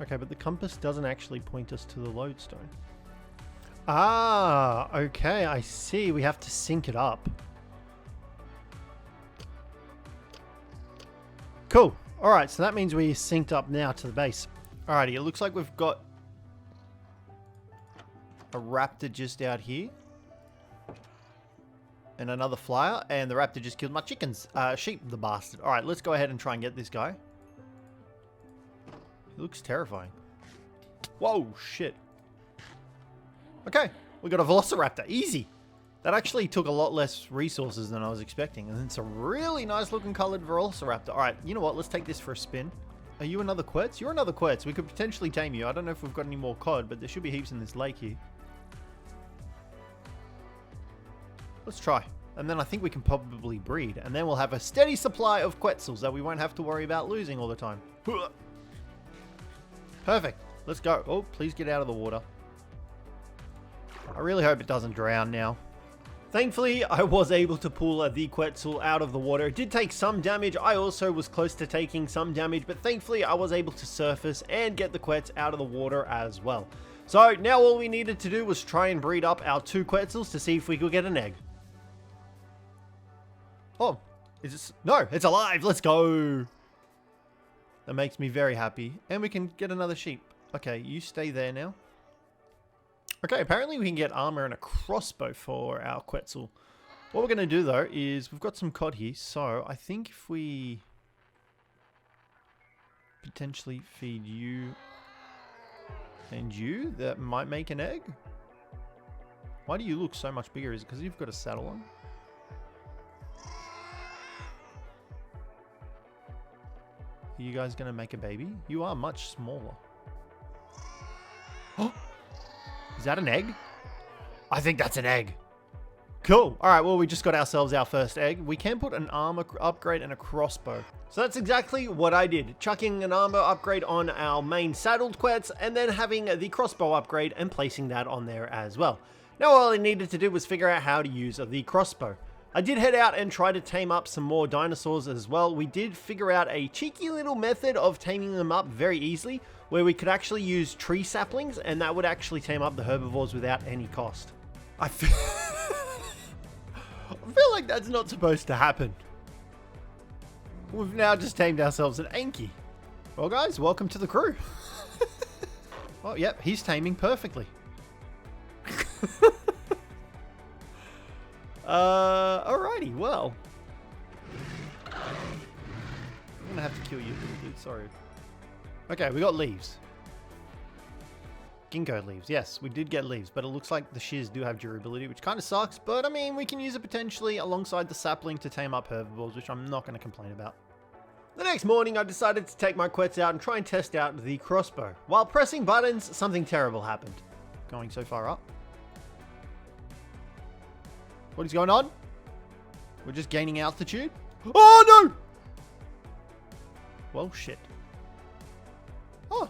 Okay, but the compass doesn't actually point us to the lodestone. Ah, okay, I see. We have to sync it up. Cool. Alright, so that means we're synced up now to the base. Alrighty, it looks like we've got a raptor just out here. And another flyer, and the raptor just killed my chickens. Sheep, the bastard. Alright, let's go ahead and try and get this guy. It looks terrifying. Whoa, shit. Okay, we got a velociraptor. Easy. That actually took a lot less resources than I was expecting. And it's a really nice looking colored velociraptor. Alright, you know what? Let's take this for a spin. Are you another Quetz? You're another Quetz. We could potentially tame you. I don't know if we've got any more cod, but there should be heaps in this lake here. Let's try. And then I think we can probably breed. And then we'll have a steady supply of Quetzals that we won't have to worry about losing all the time. Perfect. Let's go. Oh, please get out of the water. I really hope it doesn't drown now. Thankfully, I was able to pull the Quetzal out of the water. It did take some damage. I also was close to taking some damage, but thankfully I was able to surface and get the Quetz out of the water as well. So now all we needed to do was try and breed up our 2 Quetzals to see if we could get an egg. Oh, is this? No, it's alive. Let's go. That makes me very happy. And we can get another sheep. Okay, you stay there now. Okay, apparently we can get armor and a crossbow for our Quetzal. What we're going to do though is we've got some cod here. So I think if we potentially feed you and you, that might make an egg. Why do you look so much bigger? Is it because you've got a saddle on? Are you guys gonna make a baby? You are much smaller. Oh! Is that an egg? I think that's an egg. Cool. Alright, well, we just got ourselves our first egg. We can put an armor upgrade and a crossbow. So that's exactly what I did. Chucking an armor upgrade on our main saddled quets, and then having the crossbow upgrade and placing that on there as well. Now all I needed to do was figure out how to use the crossbow. I did head out and try to tame up some more dinosaurs as well. We did figure out a cheeky little method of taming them up very easily, where we could actually use tree saplings, and that would actually tame up the herbivores without any cost. I feel like that's not supposed to happen. We've now just tamed ourselves an Anki. Well guys, welcome to the crew. Oh yep, he's taming perfectly. Alrighty, well. I'm gonna have to kill you, little dude, sorry. Okay, we got leaves. Ginkgo leaves. Yes, we did get leaves, but it looks like the shears do have durability, which kind of sucks, but I mean, we can use it potentially alongside the sapling to tame up herbivores, which I'm not going to complain about. The next morning, I decided to take my quets out and try and test out the crossbow. While pressing buttons, something terrible happened. Going so far up. What is going on? We're just gaining altitude? Oh no! Well, shit. Oh.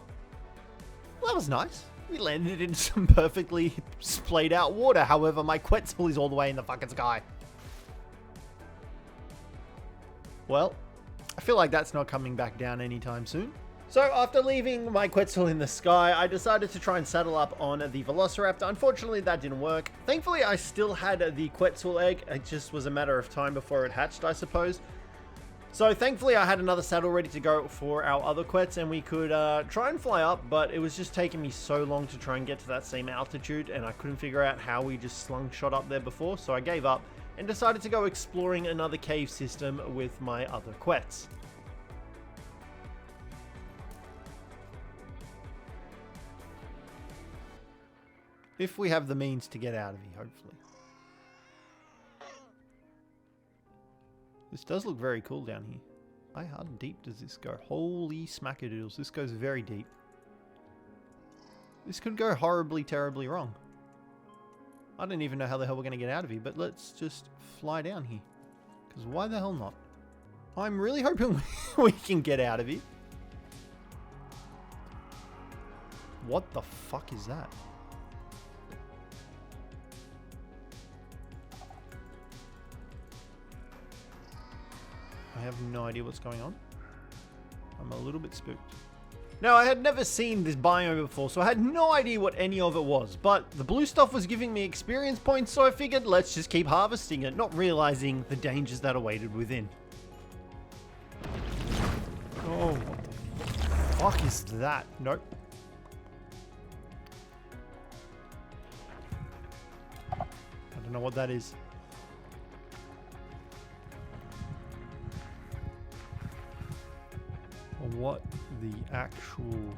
Well, that was nice. We landed in some perfectly splayed out water. However, my Quetzal is all the way in the fucking sky. Well, I feel like that's not coming back down anytime soon. So after leaving my Quetzal in the sky, I decided to try and saddle up on the Velociraptor. Unfortunately, that didn't work. Thankfully, I still had the Quetzal egg. It just was a matter of time before it hatched, I suppose. So thankfully I had another saddle ready to go for our other quets, and we could try and fly up, but it was just taking me so long to try and get to that same altitude, and I couldn't figure out how we just slung-shot up there before, so I gave up and decided to go exploring another cave system with my other quets. If we have the means to get out of here, hopefully. This does look very cool down here. How deep does this go? Holy smackadoodles, this goes very deep. This could go horribly, terribly wrong. I don't even know how the hell we're going to get out of here, but let's just fly down here. Because why the hell not? I'm really hoping we can get out of here. What the fuck is that? I have no idea what's going on. I'm a little bit spooked. Now, I had never seen this biome before, so I had no idea what any of it was, but the blue stuff was giving me experience points, so I figured let's just keep harvesting it, not realizing the dangers that awaited within. Oh, what the fuck is that? Nope. I don't know what that is. What the actual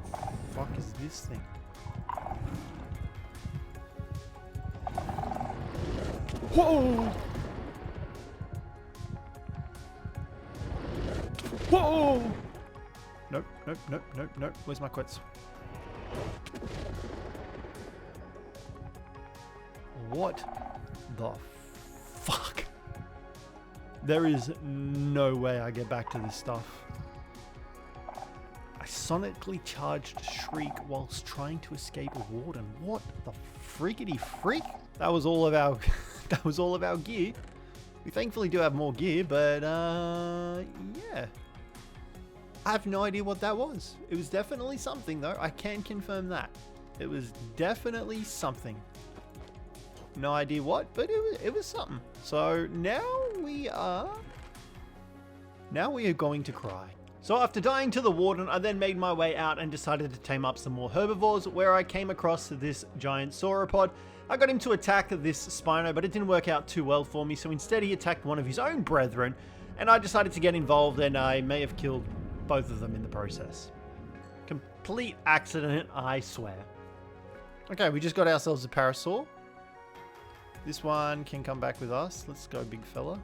fuck is this thing? Whoa! Whoa! Nope, nope, nope, nope, nope. Where's my quets? What the fuck? There is no way I get back to this stuff. I sonically charged Shriek whilst trying to escape a warden. What the freakity freak? That was all of our that was all of our gear. We thankfully do have more gear, but yeah. I have no idea what that was. It was definitely something though. I can confirm that. It was definitely something. No idea what, but it was something. So now we are going to cry. So after dying to the warden, I then made my way out and decided to tame up some more herbivores, where I came across this giant sauropod. I got him to attack this Spino, but it didn't work out too well for me, so instead he attacked one of his own brethren, and I decided to get involved, and I may have killed both of them in the process. Complete accident, I swear. Okay, we just got ourselves a parasaur. This one can come back with us. Let's go, big fella.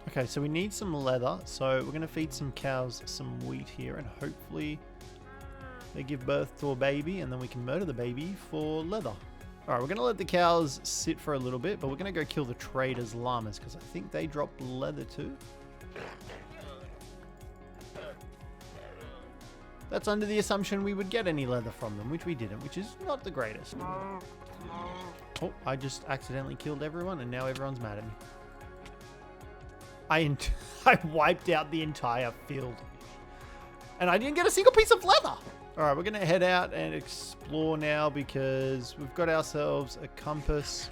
Okay, so we need some leather. So we're going to feed some cows some wheat here, and hopefully they give birth to a baby, and then we can murder the baby for leather. All right, we're going to let the cows sit for a little bit, but we're going to go kill the traders' llamas because I think they drop leather too. That's under the assumption we would get any leather from them, which we didn't, which is not the greatest. Oh, I just accidentally killed everyone, and now everyone's mad at me. I wiped out the entire field. And I didn't get a single piece of leather! Alright, we're going to head out and explore now because we've got ourselves a compass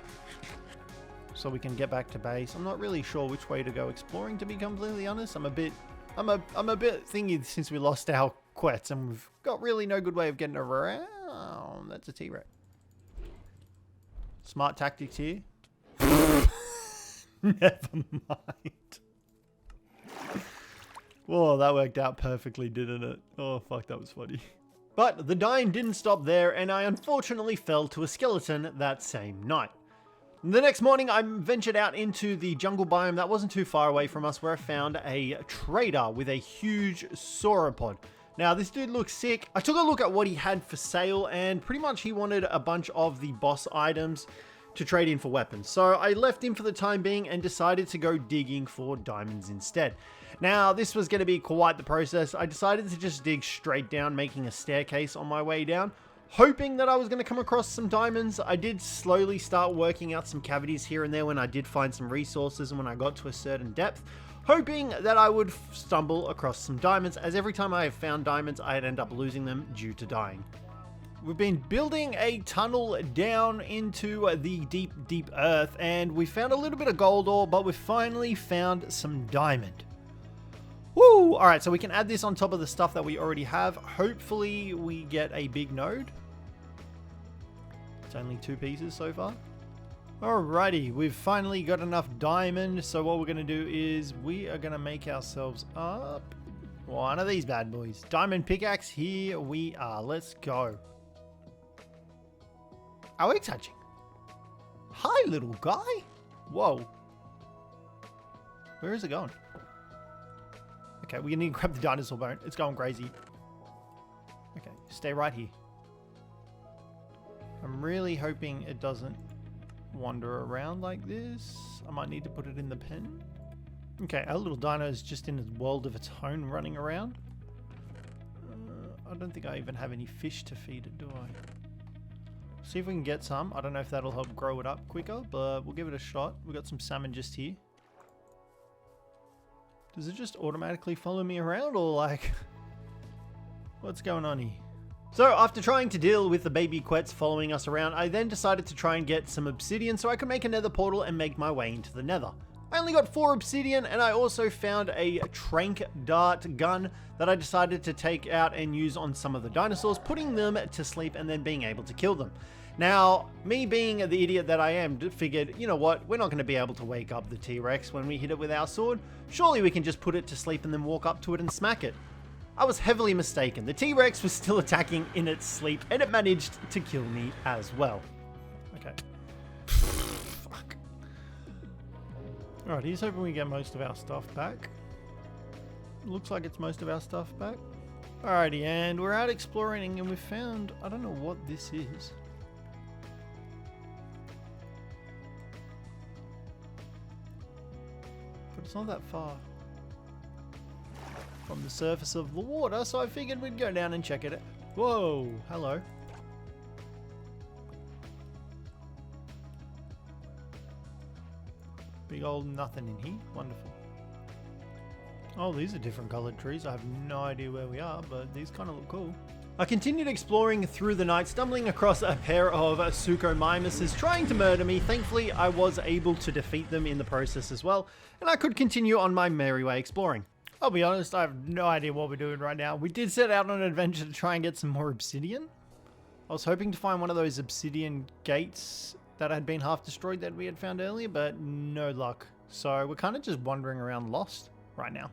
so we can get back to base. I'm not really sure which way to go exploring, to be completely honest. I'm a bit thingy since we lost our quets, and we've got really no good way of getting around. That's a T-Rex. Smart tactics here. Never mind. Whoa, that worked out perfectly, didn't it? Oh, fuck, that was funny. But the dying didn't stop there, and I unfortunately fell to a skeleton that same night. The next morning, I ventured out into the jungle biome that wasn't too far away from us, where I found a trader with a huge sauropod. Now, this dude looks sick. I took a look at what he had for sale, and pretty much he wanted a bunch of the boss items to trade in for weapons. So I left him for the time being and decided to go digging for diamonds instead. Now, this was going to be quite the process. I decided to just dig straight down, making a staircase on my way down, hoping that I was going to come across some diamonds. I did slowly start working out some cavities here and there when I did find some resources and when I got to a certain depth, hoping that I would stumble across some diamonds, as every time I have found diamonds, I'd end up losing them due to dying. We've been building a tunnel down into the deep, deep earth, and we found a little bit of gold ore, but we finally found some diamond. Woo! Alright, so we can add this on top of the stuff that we already have. Hopefully we get a big node. It's only 2 pieces so far. Alrighty, we've finally got enough diamond, so what we're going to do is we are going to make ourselves up one of these bad boys. Diamond pickaxe, here we are. Let's go. Our egg's hatching. Hi, little guy. Whoa. Where is it going? Okay, we need to grab the dinosaur bone. It's going crazy. Okay, stay right here. I'm really hoping it doesn't wander around like this. I might need to put it in the pen. Okay, our little dino is just in a world of its own running around. I don't think I even have any fish to feed it, do I? See if we can get some. I don't know if that'll help grow it up quicker, but we'll give it a shot. We've got some salmon just here. Does it just automatically follow me around, or like, what's going on here? So after trying to deal with the baby quets following us around, I then decided to try and get some obsidian so I could make a nether portal and make my way into the nether. I only got 4 obsidian, and I also found a trank dart gun that I decided to take out and use on some of the dinosaurs, putting them to sleep and then being able to kill them. Now, me being the idiot that I am, figured, you know what, we're not going to be able to wake up the T-Rex when we hit it with our sword. Surely we can just put it to sleep and then walk up to it and smack it. I was heavily mistaken. The T-Rex was still attacking in its sleep, and it managed to kill me as well. Okay. Fuck. Alright, here's hoping we get most of our stuff back. Looks like it's most of our stuff back. Alrighty, and we're out exploring, and we found, I don't know what this is. But it's not that far from the surface of the water, so I figured we'd go down and check it out. Whoa, hello. Big old nothing in here. Wonderful. Oh, these are different colored trees. I have no idea where we are, but these kind of look cool. I continued exploring through the night, stumbling across a pair of Suchomimuses trying to murder me. Thankfully, I was able to defeat them in the process as well, and I could continue on my merry way exploring. I'll be honest, I have no idea what we're doing right now. We did set out on an adventure to try and get some more obsidian. I was hoping to find one of those obsidian gates that had been half destroyed that we had found earlier, but no luck. So we're kind of just wandering around lost right now.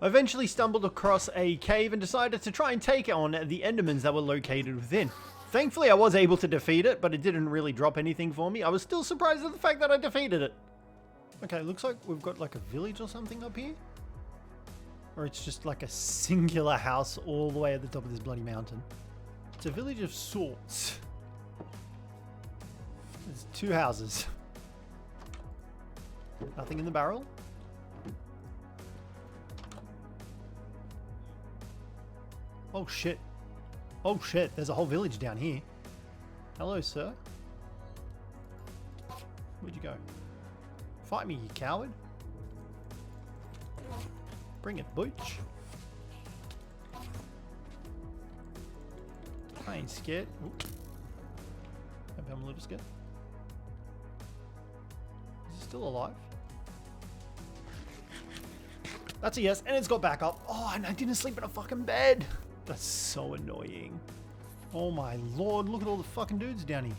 I eventually stumbled across a cave and decided to try and take on the endermans that were located within. Thankfully, I was able to defeat it, but it didn't really drop anything for me. I was still surprised at the fact that I defeated it. Okay, looks like we've got like a village or something up here. Or it's just like a singular house all the way at the top of this bloody mountain. It's a village of sorts. There's 2 houses. Nothing in the barrel. Oh shit. Oh shit, there's a whole village down here. Hello, sir. Where'd you go? Fight me, you coward. Bring it, butch. I ain't scared. Maybe I'm a little scared. Is he still alive? That's a yes, and it's got back up. Oh, and I didn't sleep in a fucking bed. That's so annoying. Oh my lord, look at all the fucking dudes down here.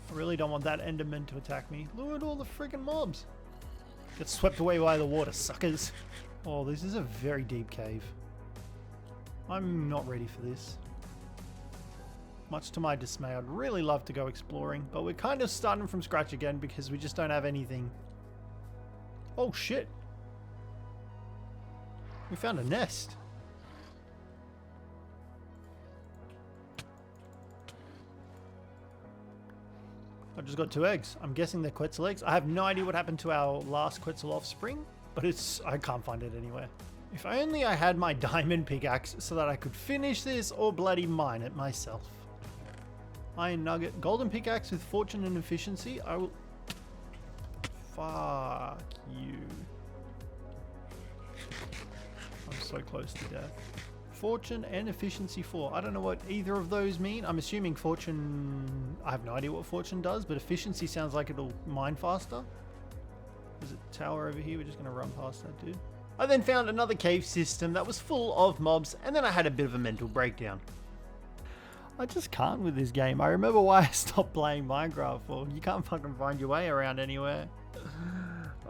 I really don't want that Enderman to attack me. Look at all the freaking mobs. Get swept away by the water, suckers. Oh, this is a very deep cave. I'm not ready for this. Much to my dismay, I'd really love to go exploring, but we're kind of starting from scratch again because we just don't have anything. Oh shit. We found a nest. I just got 2 eggs. I'm guessing they're Quetzal eggs. I have no idea what happened to our last Quetzal offspring, but I can't find it anywhere. If only I had my diamond pickaxe so that I could finish this or bloody mine it myself. Iron nugget. Golden pickaxe with fortune and efficiency. I will... Fuck you. I'm so close to death. Fortune and efficiency 4. I don't know what either of those mean. I'm assuming fortune... I have no idea what fortune does, but efficiency sounds like it'll mine faster. There's a tower over here. We're just going to run past that dude. I then found another cave system that was full of mobs, and then I had a bit of a mental breakdown. I just can't with this game. I remember why I stopped playing Minecraft for. You can't fucking find your way around anywhere.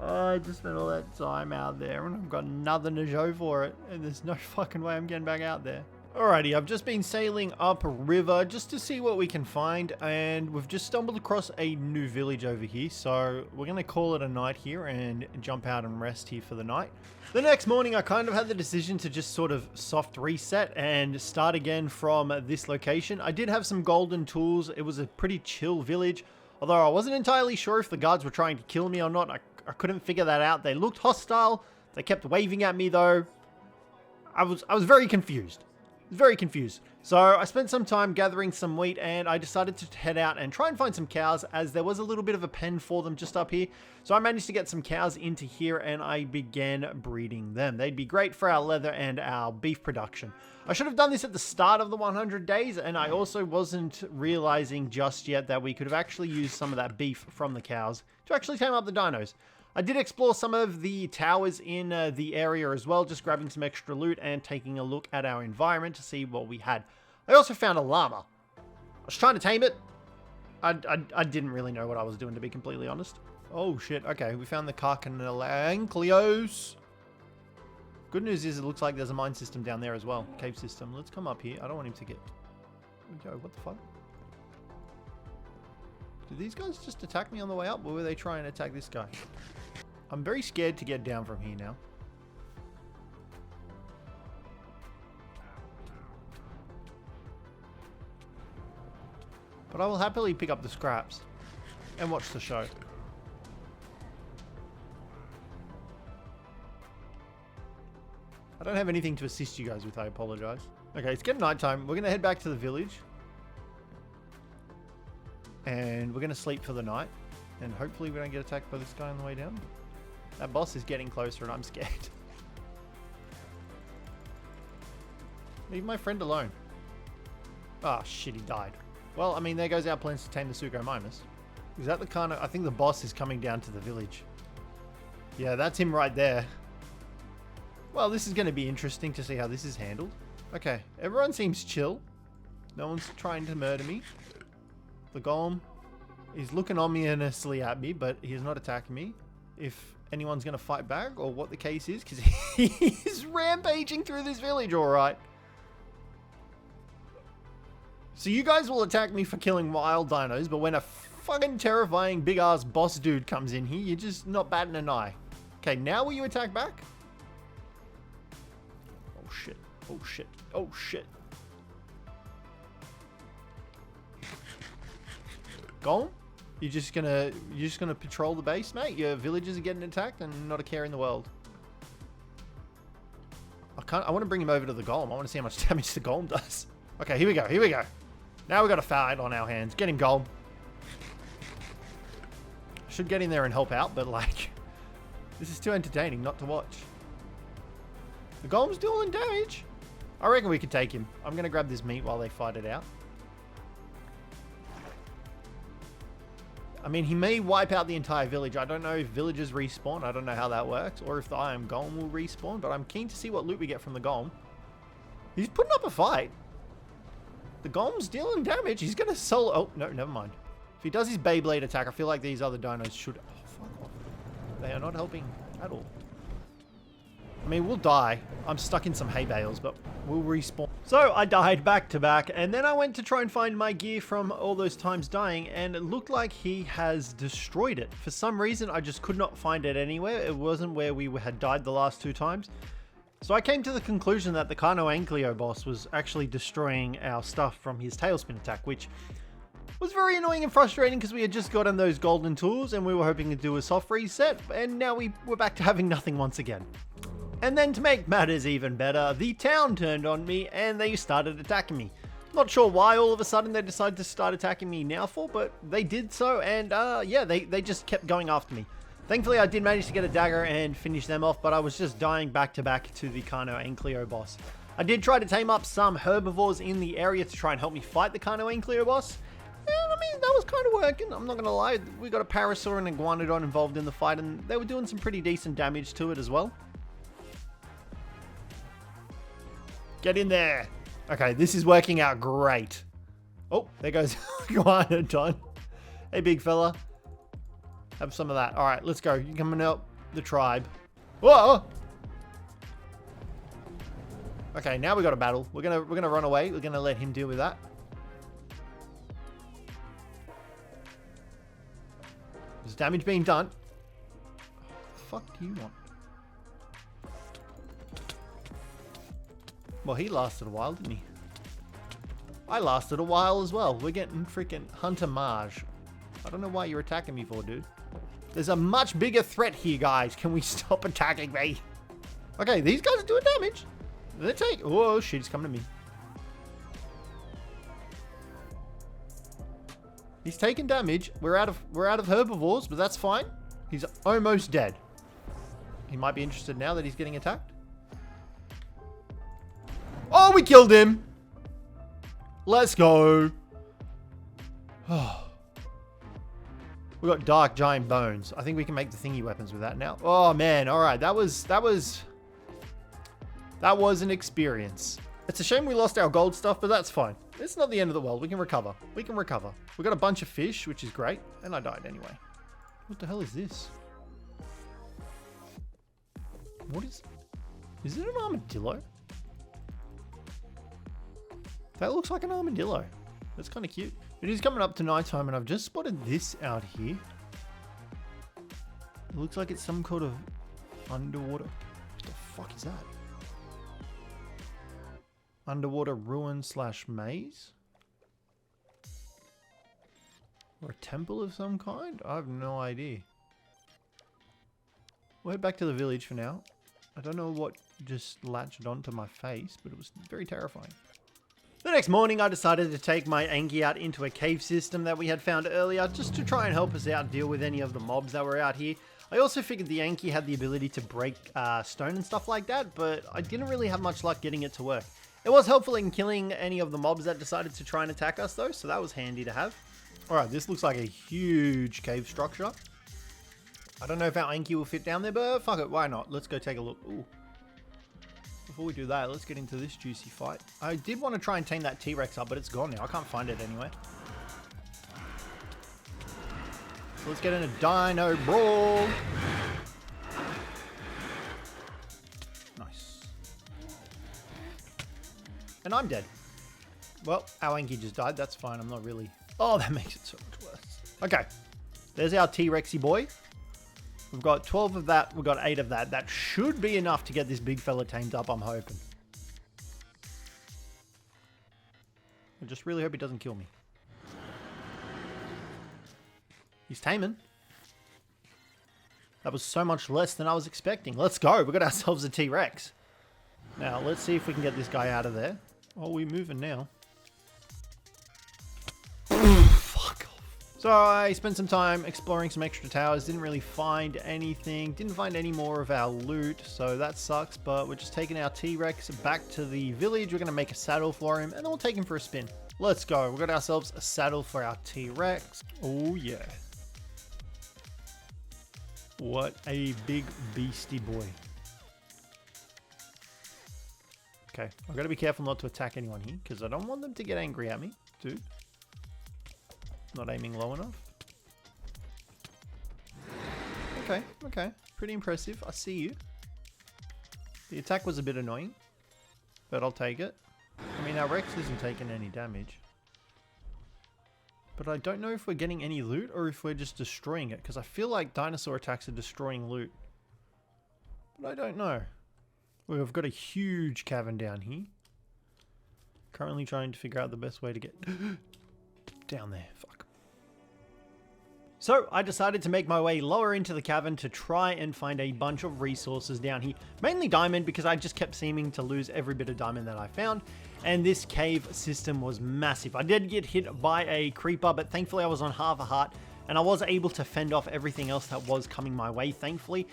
I just spent all that time out there and I've got nothing to show for it. And there's no fucking way I'm getting back out there. Alrighty, I've just been sailing up a river just to see what we can find. And we've just stumbled across a new village over here. So we're going to call it a night here and jump out and rest here for the night. The next morning, I kind of had the decision to just sort of soft reset and start again from this location. I did have some golden tools. It was a pretty chill village. Although I wasn't entirely sure if the guards were trying to kill me or not. I couldn't figure that out. They looked hostile. They kept waving at me though. I was very confused. Very confused. So I spent some time gathering some wheat and I decided to head out and try and find some cows as there was a little bit of a pen for them just up here. So I managed to get some cows into here and I began breeding them. They'd be great for our leather and our beef production. I should have done this at the start of the 100 days and I also wasn't realizing just yet that we could have actually used some of that beef from the cows to actually tame up the dinos. I did explore some of the towers in the area as well, just grabbing some extra loot and taking a look at our environment to see what we had. I also found a llama. I was trying to tame it. I didn't really know what I was doing, to be completely honest. Oh shit, okay, we found the Carcanancleos. Good news is it looks like there's a mine system down there as well. Cave system. Let's come up here. I don't want him to get... Yo, what the fuck? Did these guys just attack me on the way up, or were they trying to attack this guy? I'm very scared to get down from here now. But I will happily pick up the scraps and watch the show. I don't have anything to assist you guys with, I apologize. Okay, it's getting nighttime. We're going to head back to the village. And we're going to sleep for the night. And hopefully we don't get attacked by this guy on the way down. That boss is getting closer and I'm scared. Leave my friend alone. Ah, shit, he died. Well, I mean, there goes our plans to tame the Suchomimus. Is that the kind of... I think the boss is coming down to the village. Yeah, that's him right there. Well, this is going to be interesting to see how this is handled. Okay, everyone seems chill. No one's trying to murder me. The golem is looking ominously at me, but he's not attacking me. If anyone's going to fight back or what the case is, because he's rampaging through this village, all right. So you guys will attack me for killing wild dinos, but when a fucking terrifying big ass boss dude comes in here, you're just not batting an eye. Okay, now will you attack back? Oh shit. Oh shit. Oh shit. Golem? You're just gonna patrol the base, mate? Your villagers are getting attacked and not a care in the world. I want to bring him over to the golem. I want to see how much damage the golem does. Okay, here we go. Here we go. Now we've got a fight on our hands. Get him, golem. Should get in there and help out, but like, this is too entertaining not to watch. The golem's dealing damage. I reckon we could take him. I'm going to grab this meat while they fight it out. I mean, he may wipe out the entire village. I don't know if villagers respawn. I don't know how that works. Or if the Iron Golem will respawn. But I'm keen to see what loot we get from the Golem. He's putting up a fight. The Golem's dealing damage. He's going to solo... Oh, no, never mind. If he does his Beyblade attack, I feel like these other dinos should... Oh, fuck off. They are not helping at all. I mean, we'll die. I'm stuck in some hay bales, but we'll respawn. So I died back to back, and then I went to try and find my gear from all those times dying, and it looked like he has destroyed it. For some reason, I just could not find it anywhere. It wasn't where we had died the last 2 times. So I came to the conclusion that the Cjthecheesedj boss was actually destroying our stuff from his tailspin attack, which was very annoying and frustrating because we had just gotten those golden tools and we were hoping to do a soft reset, and now we're back to having nothing once again. And then to make matters even better, the town turned on me and they started attacking me. Not sure why all of a sudden they decided to start attacking me now for, but they did so, and yeah, they just kept going after me. Thankfully I did manage to get a dagger and finish them off, but I was just dying back to back to the Cjthecheesedj boss. I did try to tame up some herbivores in the area to try and help me fight the Cjthecheesedj boss. And I mean, that was kind of working, I'm not going to lie. We got a Parasaur and a Iguanodon involved in the fight, and they were doing some pretty decent damage to it as well. Get in there. Okay, this is working out great. Oh, there goes Iguanodon. Hey, big fella. Have some of that. All right, let's go. You come and help the tribe. Whoa! Okay, now we got a battle. We're gonna run away. We're gonna let him deal with that. There's damage being done. What the fuck do you want? Well, he lasted a while, didn't he? I lasted a while as well. We're getting freaking Hunter Marge. I don't know why you're attacking me for, dude. There's a much bigger threat here, guys. Can we stop attacking me? Okay, these guys are doing damage. They're taking... Oh, shit, he's coming to me. He's taking damage. We're out of herbivores, but that's fine. He's almost dead. He might be interested now that he's getting attacked. Oh, we killed him. Let's go. Oh. We got dark giant bones. I think we can make the thingy weapons with that now. Oh man, all right. That was an experience. It's a shame we lost our gold stuff, but that's fine. It's not the end of the world. We can recover. We can recover. We got a bunch of fish, which is great. And I died anyway. What the hell is this? What is it an armadillo? That looks like an armadillo. That's kind of cute. It is coming up to nighttime and I've just spotted this out here. It looks like it's some kind of underwater. What the fuck is that? Underwater ruin / maze? Or a temple of some kind? I have no idea. We'll head back to the village for now. I don't know what just latched onto my face, but it was very terrifying. The next morning, I decided to take my Anki out into a cave system that we had found earlier, just to try and help us out deal with any of the mobs that were out here. I also figured the Anki had the ability to break stone and stuff like that, but I didn't really have much luck getting it to work. It was helpful in killing any of the mobs that decided to try and attack us though, so that was handy to have. Alright, this looks like a huge cave structure. I don't know if our Anki will fit down there, but fuck it, why not? Let's go take a look. Ooh. Before we do that, let's get into this juicy fight. I did want to try and tame that T-Rex up, but it's gone now. I can't find it anywhere. So let's get in a dino brawl. Nice. And I'm dead. Well, our Anki just died. That's fine. I'm not really... Oh, that makes it so much worse. Okay. There's our T-Rexy boy. We've got 12 of that. We've got 8 of that. That should be enough to get this big fella tamed up, I'm hoping. I just really hope he doesn't kill me. He's taming. That was so much less than I was expecting. Let's go. We got ourselves a T-Rex. Now, let's see if we can get this guy out of there. Oh, we're moving now. Fuck off. So I spent some time exploring some extra towers. Didn't really find anything. Didn't find any more of our loot. So that sucks. But we're just taking our T-Rex back to the village. We're going to make a saddle for him. And then we'll take him for a spin. Let's go. We've got ourselves a saddle for our T-Rex. Oh, yeah. What a big beastie boy. Okay, I've got to be careful not to attack anyone here, because I don't want them to get angry at me, dude. Not aiming low enough. Okay, okay. Pretty impressive. I see you. The attack was a bit annoying, but I'll take it. I mean, our Rex isn't taking any damage. But I don't know if we're getting any loot or if we're just destroying it, because I feel like dinosaur attacks are destroying loot. But I don't know. We've got a huge cavern down here. Currently trying to figure out the best way to get down there. Fuck. So I decided to make my way lower into the cavern to try and find a bunch of resources down here. Mainly diamond, because I just kept seeming to lose every bit of diamond that I found. And this cave system was massive. I did get hit by a creeper, but thankfully I was on half a heart. And I was able to fend off everything else that was coming my way, thankfully.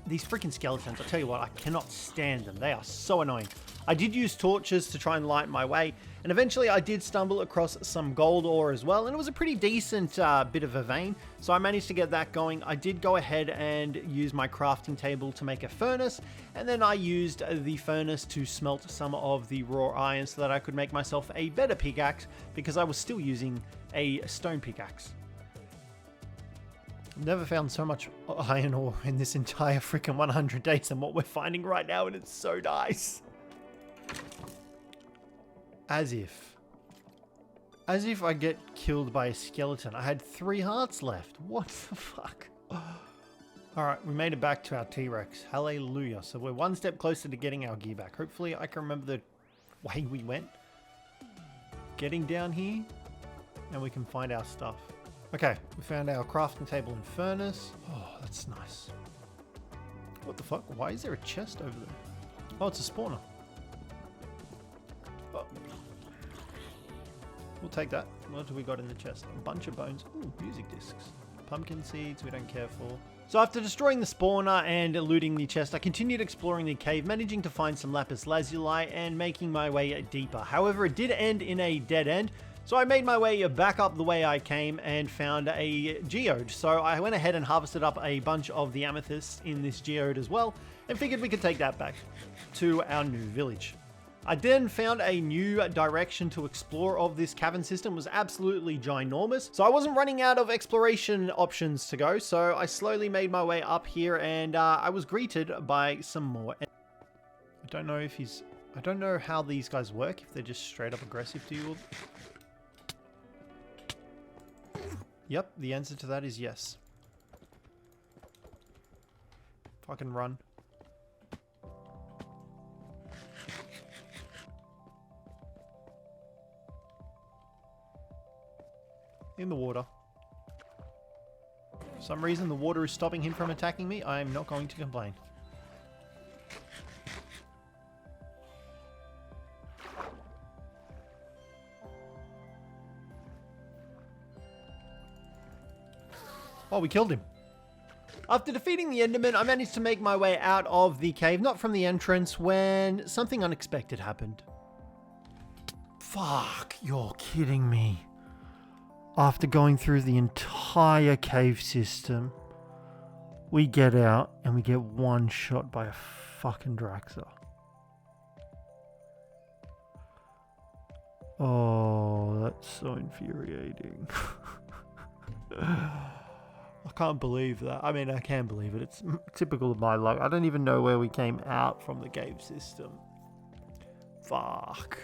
These freaking skeletons, I tell you what, I cannot stand them. They are so annoying. I did use torches to try and light my way. And eventually I did stumble across some gold ore as well. And it was a pretty decent bit of a vein. So I managed to get that going. I did go ahead and use my crafting table to make a furnace. And then I used the furnace to smelt some of the raw iron so that I could make myself a better pickaxe, because I was still using a stone pickaxe. I've never found so much iron ore in this entire freaking 100 days than what we're finding right now, and it's so nice. As if I get killed by a skeleton. I had 3 hearts left. What the fuck? Alright, we made it back to our T-Rex. Hallelujah. So we're one step closer to getting our gear back. Hopefully I can remember the way we went. Getting down here, and we can find our stuff. Okay, we found our crafting table and furnace. Oh, that's nice. What the fuck? Why is there a chest over there? Oh, it's a spawner. Oh. We'll take that. What do we got in the chest? A bunch of bones. Ooh, music discs. Pumpkin seeds we don't care for. So after destroying the spawner and looting the chest, I continued exploring the cave, managing to find some lapis lazuli and making my way deeper. However, it did end in a dead end. So I made my way back up the way I came and found a geode. So I went ahead and harvested up a bunch of the amethysts in this geode as well, and figured we could take that back to our new village. I then found a new direction to explore of this cavern system. It was absolutely ginormous. So I wasn't running out of exploration options to go. So I slowly made my way up here, and I was greeted by some more. I don't know how these guys work, if they're just straight up aggressive to you. Yep, the answer to that is yes. Fucking run. In the water. For some reason the water is stopping him from attacking me. I am not going to complain. Oh, we killed him. After defeating the Enderman, I managed to make my way out of the cave, not from the entrance, when something unexpected happened. Fuck, you're kidding me. After going through the entire cave system, we get out and we get one shot by a fucking Draxer. Oh, that's so infuriating. I can't believe that. I mean, I can believe it. It's typical of my luck. I don't even know where we came out from the cave system. Fuck.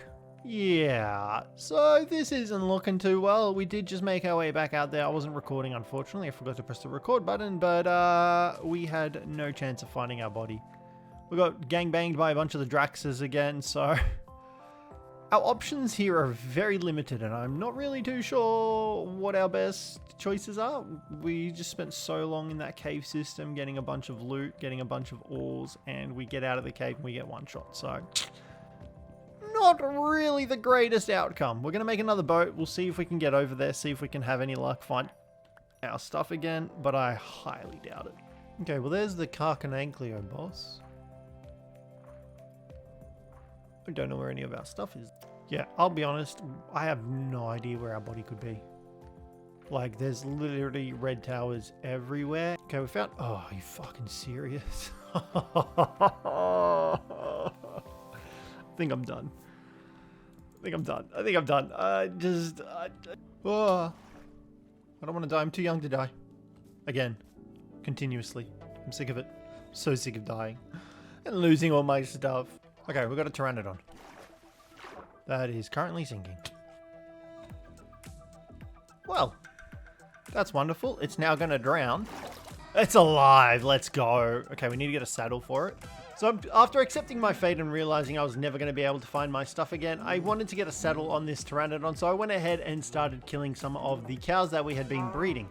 Yeah, so this isn't looking too well. We did just make our way back out there. I wasn't recording, unfortunately. I forgot to press the record button, but we had no chance of finding our body. We got gangbanged by a bunch of the Draxes again, so our options here are very limited, and I'm not really too sure what our best choices are. We just spent so long in that cave system getting a bunch of loot, getting a bunch of ores, and we get out of the cave and we get one shot, so not really the greatest outcome. We're going to make another boat. We'll see if we can get over there, see if we can have any luck, find our stuff again, but I highly doubt it. Okay, well there's the Carcanankleo boss. I don't know where any of our stuff is. Yeah, I'll be honest, I have no idea where our body could be. Like, there's literally red towers everywhere. Okay, we found... Oh, are you fucking serious? I think I'm done. I think I'm done. I don't want to die. I'm too young to die. Again. Continuously. I'm sick of it. I'm so sick of dying. And losing all my stuff. Okay, we've got a Pteranodon. That is currently sinking. Well, that's wonderful. It's now going to drown. It's alive. Let's go. Okay, we need to get a saddle for it. So after accepting my fate and realizing I was never going to be able to find my stuff again, I wanted to get a saddle on this Pteranodon, so I went ahead and started killing some of the cows that we had been breeding.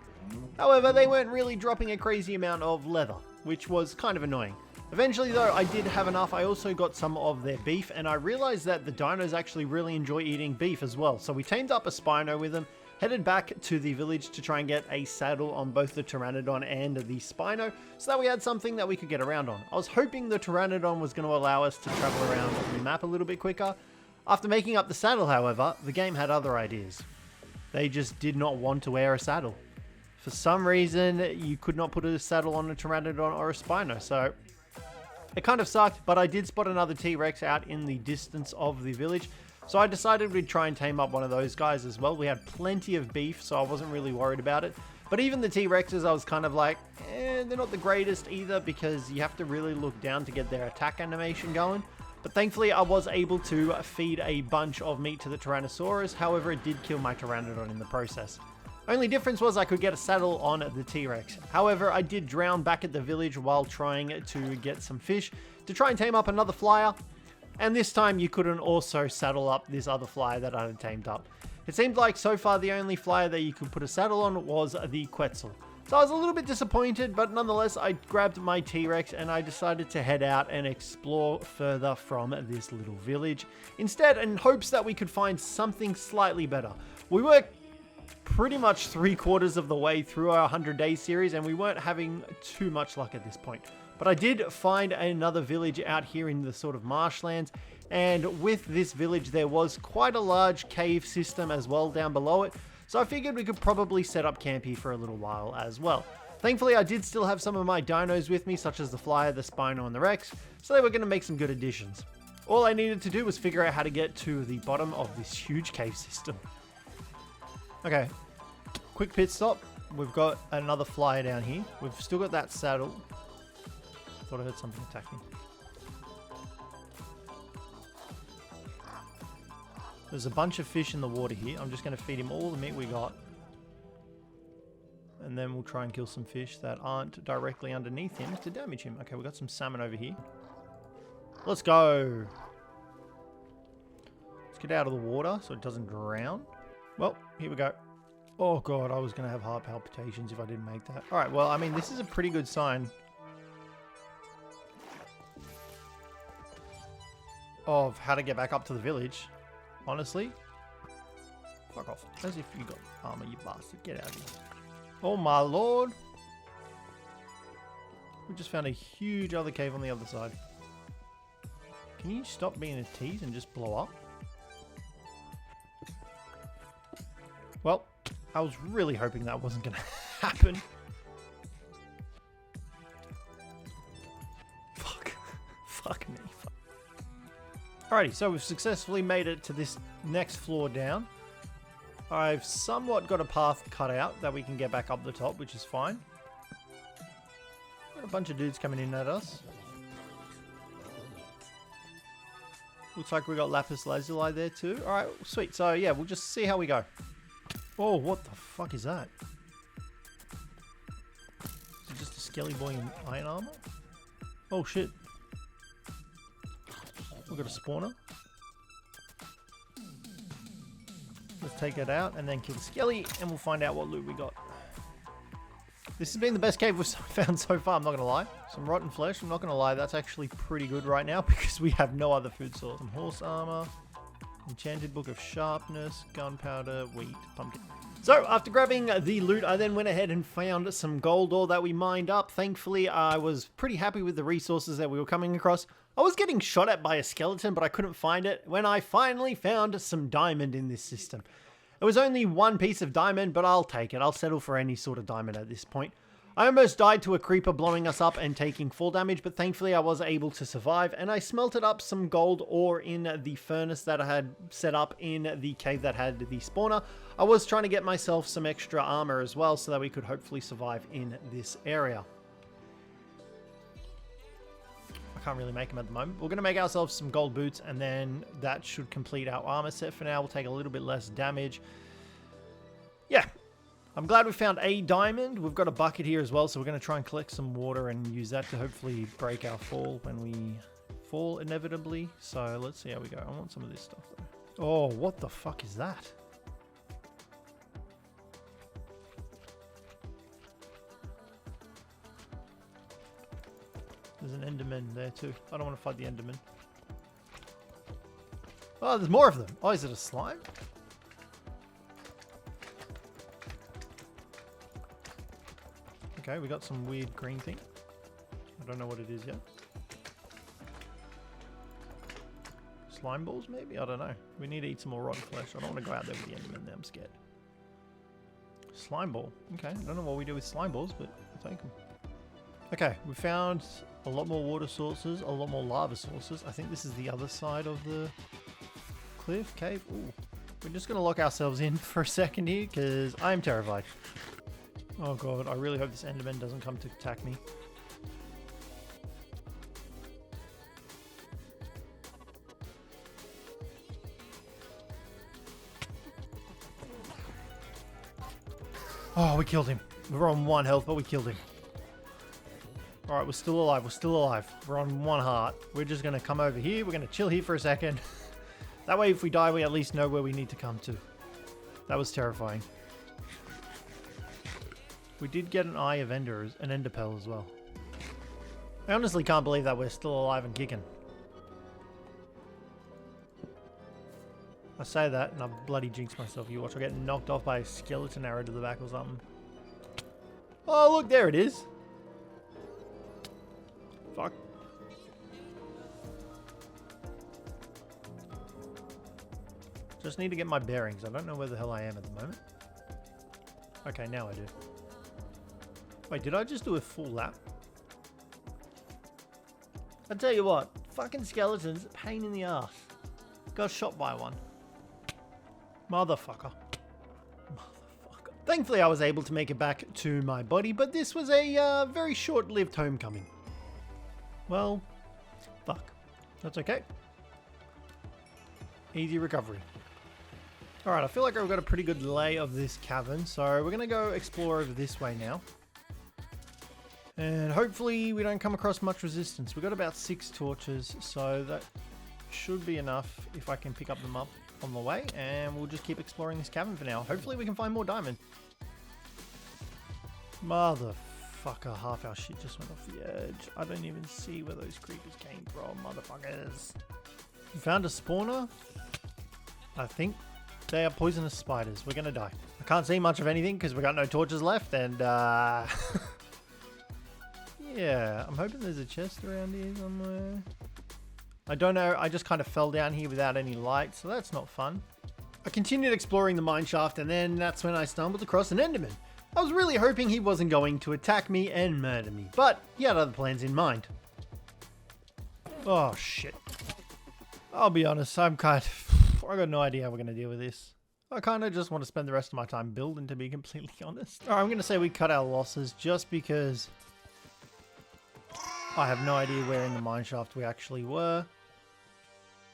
However, they weren't really dropping a crazy amount of leather, which was kind of annoying. Eventually though, I did have enough. I also got some of their beef, and I realized that the dinos actually really enjoy eating beef as well. So we tamed up a Spino with them, headed back to the village to try and get a saddle on both the Pteranodon and the Spino, so that we had something that we could get around on. I was hoping the Pteranodon was going to allow us to travel around the map a little bit quicker. After making up the saddle, however, the game had other ideas. They just did not want to wear a saddle. For some reason, you could not put a saddle on a Pteranodon or a Spino, so it kind of sucked, but I did spot another T-Rex out in the distance of the village, so I decided we'd try and tame up one of those guys as well. We had plenty of beef, so I wasn't really worried about it. But even the T-Rexes, I was kind of like, they're not the greatest either, because you have to really look down to get their attack animation going. But thankfully, I was able to feed a bunch of meat to the Tyrannosaurus. However, it did kill my Pteranodon in the process. Only difference was I could get a saddle on the T-Rex. However, I did drown back at the village while trying to get some fish to try and tame up another flyer. And this time you couldn't also saddle up this other flyer that I had tamed up. It seemed like so far the only flyer that you could put a saddle on was the Quetzal. So I was a little bit disappointed, but nonetheless I grabbed my T-Rex and I decided to head out and explore further from this little village. Instead, in hopes that we could find something slightly better. We were pretty much 3/4 of the way through our 100-day series, and we weren't having too much luck at this point. But I did find another village out here in the sort of marshlands, and with this village there was quite a large cave system as well down below it, so I figured we could probably set up camp here for a little while as well. Thankfully I did still have some of my dinos with me, such as the Flyer, the Spino, and the Rex, so they were going to make some good additions. All I needed to do was figure out how to get to the bottom of this huge cave system. Okay, quick pit stop. We've got another flyer down here. We've still got that saddle. Thought I heard something attack me. There's a bunch of fish in the water here. I'm just going to feed him all the meat we got. And then we'll try and kill some fish that aren't directly underneath him to damage him. Okay, we've got some salmon over here. Let's go. Let's get out of the water so it doesn't drown. Well, here we go. Oh god, I was going to have heart palpitations if I didn't make that. Alright, well, I mean, this is a pretty good sign of how to get back up to the village, honestly. Fuck off. As if you got armor, you bastard. Get out of here. Oh my lord. We just found a huge other cave on the other side. Can you stop being a tease and just blow up? Well, I was really hoping that wasn't going to happen. Fuck me. Alrighty, so we've successfully made it to this next floor down. I've somewhat got a path cut out that we can get back up the top, which is fine. Got a bunch of dudes coming in at us. Looks like we got lapis lazuli there too. Alright, sweet. So yeah, we'll just see how we go. Oh, what the fuck is that? Is it just a skelly boy in iron armor? Oh shit. We've got a spawner. Let's take it out and then kill the skelly and we'll find out what loot we got. This has been the best cave we've found so far, I'm not gonna lie. Some rotten flesh, I'm not gonna lie, that's actually pretty good right now because we have no other food source. Some horse armor, enchanted book of sharpness, gunpowder, wheat, pumpkin. So after grabbing the loot, I then went ahead and found some gold ore that we mined up. Thankfully, I was pretty happy with the resources that we were coming across. I was getting shot at by a skeleton, but I couldn't find it when I finally found some diamond in this system. It was only one piece of diamond, but I'll take it. I'll settle for any sort of diamond at this point. I almost died to a creeper blowing us up and taking fall damage, but thankfully I was able to survive, and I smelted up some gold ore in the furnace that I had set up in the cave that had the spawner. I was trying to get myself some extra armor as well, so that we could hopefully survive in this area. I can't really make them at the moment. We're going to make ourselves some gold boots, and then that should complete our armor set for now. We'll take a little bit less damage. Yeah. I'm glad we found a diamond. We've got a bucket here as well, so we're going to try and collect some water and use that to hopefully break our fall when we fall inevitably. So let's see how we go. I want some of this stuff though. Oh, what the fuck is that? There's an enderman there too. I don't want to fight the enderman. Oh, there's more of them. Oh, is it a slime? Okay, we got some weird green thing. I don't know what it is yet. Slime balls, maybe? I don't know. We need to eat some more rotten flesh. I don't want to go out there with the enderman there. I'm scared. Slime ball. Okay, I don't know what we do with slime balls, but I'll take them. Okay, we found a lot more water sources, a lot more lava sources. I think this is the other side of the cliff, cave. Ooh. We're just going to lock ourselves in for a second here because I am terrified. Oh god, I really hope this enderman doesn't come to attack me. Oh, we killed him. We're on 1 health, but we killed him. Alright, we're still alive. We're still alive. We're on 1 heart. We're just going to come over here. We're going to chill here for a second. That way, if we die, we at least know where we need to come to. That was terrifying. We did get an eye of ender, an enderpearl as well. I honestly can't believe that we're still alive and kicking. I say that and I bloody jinx myself. You watch, I get knocked off by a skeleton arrow to the back or something. Oh look, there it is. Fuck. Just need to get my bearings. I don't know where the hell I am at the moment. Okay, now I do. Wait, did I just do a full lap? I tell you what, fucking skeletons, pain in the ass. Got shot by one. Motherfucker. Motherfucker. Thankfully, I was able to make it back to my body, but this was a very short-lived homecoming. Well, fuck. That's okay. Easy recovery. Alright, I feel like I've got a pretty good lay of this cavern, so we're going to go explore over this way now. And hopefully we don't come across much resistance. We've got about 6 torches, so that should be enough if I can pick up them up on the way. And we'll just keep exploring this cavern for now. Hopefully we can find more diamond. Motherfucker, half our shit just went off the edge. I don't even see where those creepers came from, motherfuckers. We found a spawner. I think they are poisonous spiders. We're gonna die. I can't see much of anything because we got no torches left, and yeah, I'm hoping there's a chest around here somewhere. I don't know, I just kind of fell down here without any light, so that's not fun. I continued exploring the mine shaft, and then that's when I stumbled across an enderman. I was really hoping he wasn't going to attack me and murder me, but he had other plans in mind. Oh shit. I'll be honest, I got no idea how we're going to deal with this. I kind of just want to spend the rest of my time building, to be completely honest. Alright, I'm going to say we cut our losses just because I have no idea where in the mineshaft we actually were.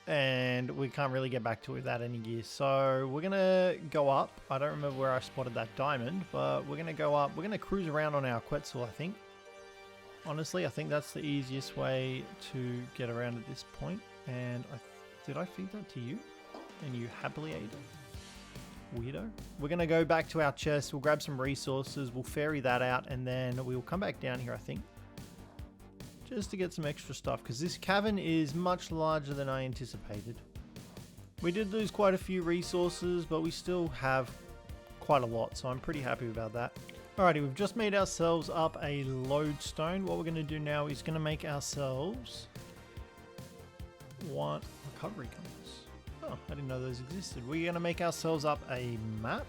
and we can't really get back to it without any gear. So we're gonna go up. I don't remember where I spotted that diamond, but we're gonna go up. We're gonna cruise around on our Quetzal, I think. Honestly, I think that's the easiest way to get around at this point. And did I feed that to you? And you happily ate it? Weirdo. We're gonna go back to our chest. We'll grab some resources. We'll ferry that out, and then we will come back down here, I think, just to get some extra stuff, because this cavern is much larger than I anticipated. We did lose quite a few resources, but we still have quite a lot, so I'm pretty happy about that. Alrighty, we've just made ourselves up a lodestone. What we're going to do now is going to make ourselves one recovery compass. Oh, I didn't know those existed. We're going to make ourselves up a map.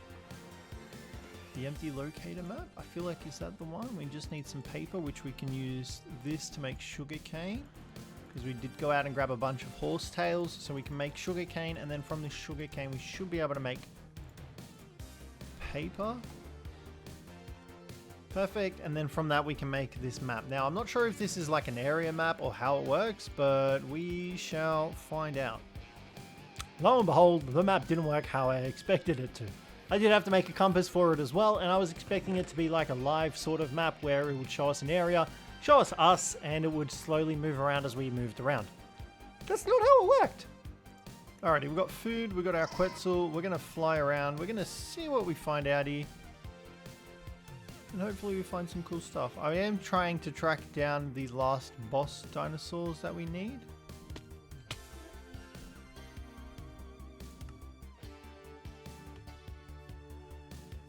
The empty locator map, I feel like, is that the one? We just need some paper, which we can use this to make sugarcane, because we did go out and grab a bunch of horsetails, so we can make sugarcane, and then from this sugarcane we should be able to make paper. Perfect, and then from that we can make this map. Now, I'm not sure if this is like an area map or how it works, but we shall find out. Lo and behold, the map didn't work how I expected it to. I did have to make a compass for it as well, and I was expecting it to be like a live sort of map where it would show us an area, show us, and it would slowly move around as we moved around. That's not how it worked! Alrighty, we've got food, we've got our Quetzal, we're going to fly around, we're going to see what we find out here. And hopefully we find some cool stuff. I am trying to track down the last boss dinosaurs that we need.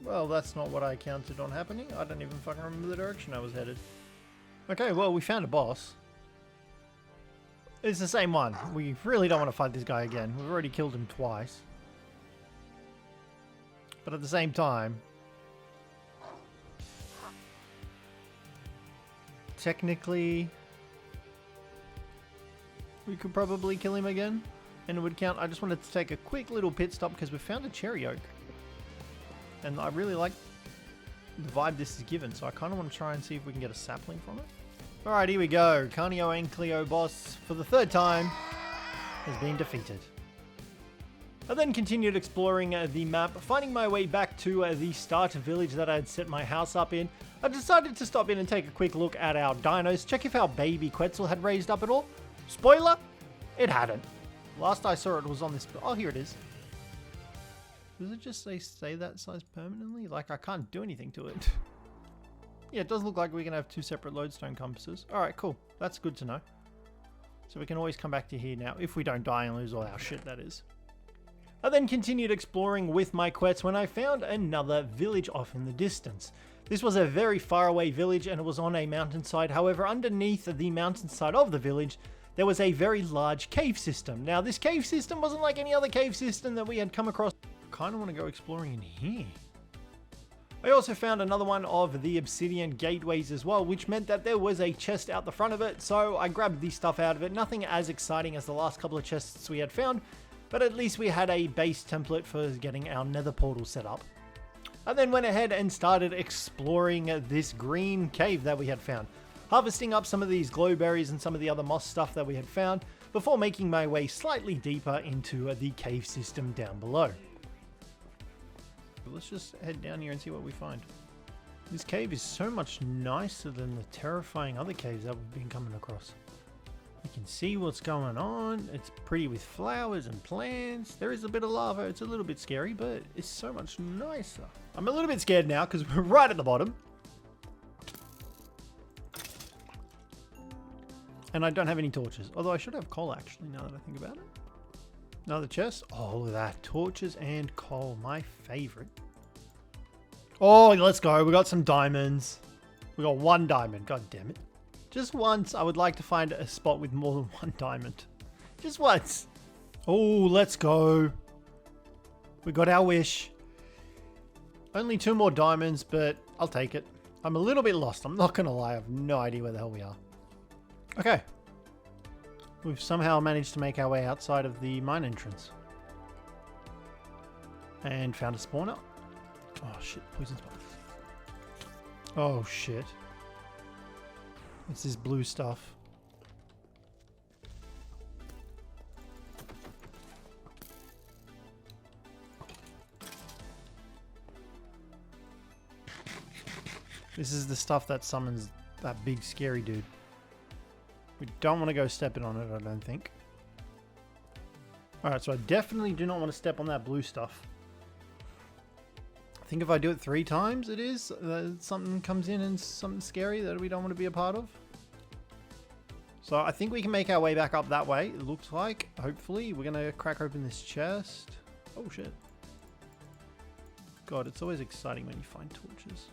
Well, that's not what I counted on happening. I don't even fucking remember the direction I was headed. Okay, well, we found a boss. It's the same one. We really don't want to fight this guy again. We've already killed him twice. But at the same time, technically, we could probably kill him again, and it would count. I just wanted to take a quick little pit stop because we found a cherry oak. And I really like the vibe this is given, so I kind of want to try and see if we can get a sapling from it. Alright, here we go. Carnio and Cleo boss, for the third time, has been defeated. I then continued exploring the map, finding my way back to the starter village that I had set my house up in. I decided to stop in and take a quick look at our dinos, check if our baby Quetzal had raised up at all. Spoiler, it hadn't. Last I saw it was on this... Oh, here it is. Does it just stay that size permanently? Like, I can't do anything to it. Yeah, it does look like we can have two separate lodestone compasses. Alright, cool. That's good to know. So we can always come back to here now, if we don't die and lose all our shit, that is. I then continued exploring with my Quets when I found another village off in the distance. This was a very far away village and it was on a mountainside. However, underneath the mountainside of the village, there was a very large cave system. Now, this cave system wasn't like any other cave system that we had come across. I kind of want to go exploring in here. I also found another one of the obsidian gateways as well, which meant that there was a chest out the front of it, so I grabbed the stuff out of it. Nothing as exciting as the last couple of chests we had found, but at least we had a base template for getting our nether portal set up. I then went ahead and started exploring this green cave that we had found, harvesting up some of these glowberries and some of the other moss stuff that we had found, before making my way slightly deeper into the cave system down below. Let's just head down here and see what we find. This cave is so much nicer than the terrifying other caves that we've been coming across. You can see what's going on. It's pretty with flowers and plants. There is a bit of lava. It's a little bit scary, but it's so much nicer. I'm a little bit scared now because we're right at the bottom. And I don't have any torches. Although I should have coal actually, now that I think about it. Another chest. Oh, look at that. Torches and coal. My favorite. Oh, let's go. We got some diamonds. We got one diamond. God damn it. Just once, I would like to find a spot with more than one diamond. Just once. Oh, let's go. We got our wish. Only 2 more diamonds, but I'll take it. I'm a little bit lost. I'm not going to lie. I have no idea where the hell we are. Okay. We've somehow managed to make our way outside of the mine entrance. And found a spawner. Oh shit, poison spawner. Oh shit. It's this blue stuff. This is the stuff that summons that big scary dude. We don't want to go stepping on it, I don't think. Alright, so I definitely do not want to step on that blue stuff. I think if I do it 3 times, it is. Something comes in and something scary that we don't want to be a part of. So I think we can make our way back up that way, it looks like. Hopefully. We're going to crack open this chest. Oh, shit. God, it's always exciting when you find torches.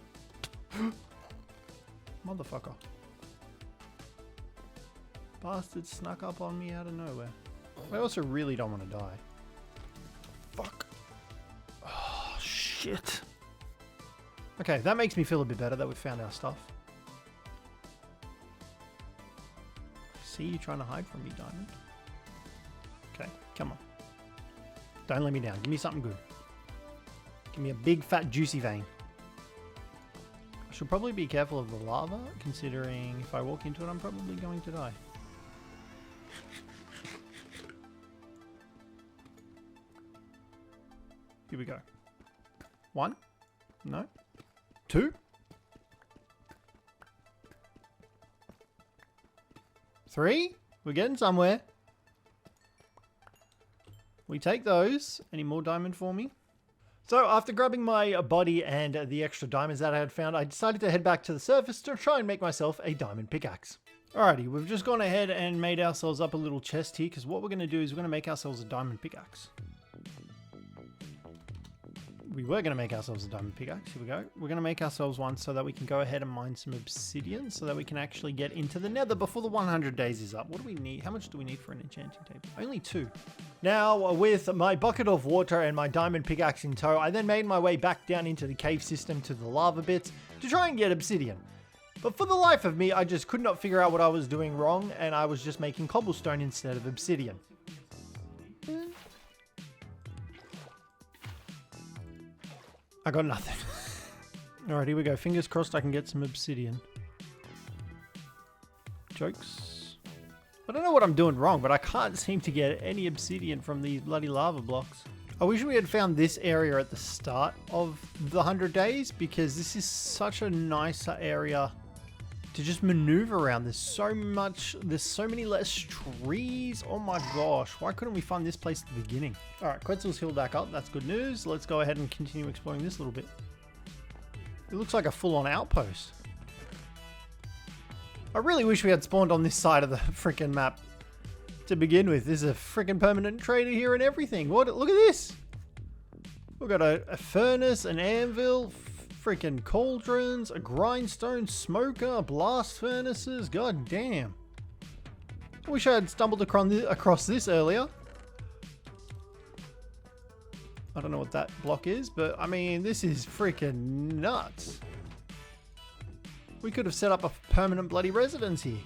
Motherfucker. Bastard snuck up on me out of nowhere. I also really don't want to die. Fuck. Oh, shit. Okay, that makes me feel a bit better that we found our stuff. See you trying to hide from me, Diamond. Okay, come on. Don't let me down. Give me something good. Give me a big, fat, juicy vein. I should probably be careful of the lava, considering if I walk into it, I'm probably going to die. Here we go. 1. No. 2. 3. We're getting somewhere. We take those. Any more diamond for me? So after grabbing my body and the extra diamonds that I had found, I decided to head back to the surface to try and make myself a diamond pickaxe. Alrighty, we've just gone ahead and made ourselves up a little chest here, because what we're going to do is we're going to make ourselves a diamond pickaxe. We were going to make ourselves a diamond pickaxe. Here we go. We're going to make ourselves one so that we can go ahead and mine some obsidian so that we can actually get into the nether before the 100 days is up. What do we need? How much do we need for an enchanting table? Only 2. Now, with my bucket of water and my diamond pickaxe in tow, I then made my way back down into the cave system to the lava bits to try and get obsidian. But for the life of me, I just could not figure out what I was doing wrong, and I was just making cobblestone instead of obsidian. I got nothing. Alright, here we go. Fingers crossed I can get some obsidian. Jokes. I don't know what I'm doing wrong, but I can't seem to get any obsidian from these bloody lava blocks. I wish we had found this area at the start of the 100 days, because this is such a nicer area to just maneuver around. There's so many less trees. Oh my gosh, why couldn't we find this place at the beginning? All right, Quetzal's healed back up. That's good news. Let's go ahead and continue exploring this a little bit. It looks like a full-on outpost. I really wish we had spawned on this side of the freaking map to begin with. There's a freaking permanent trader here and everything. What? Look at this. We've got a furnace, an anvil, freaking cauldrons, a grindstone smoker, blast furnaces. God damn. I wish I had stumbled across this earlier. I don't know what that block is, but I mean, this is freaking nuts. We could have set up a permanent bloody residence here.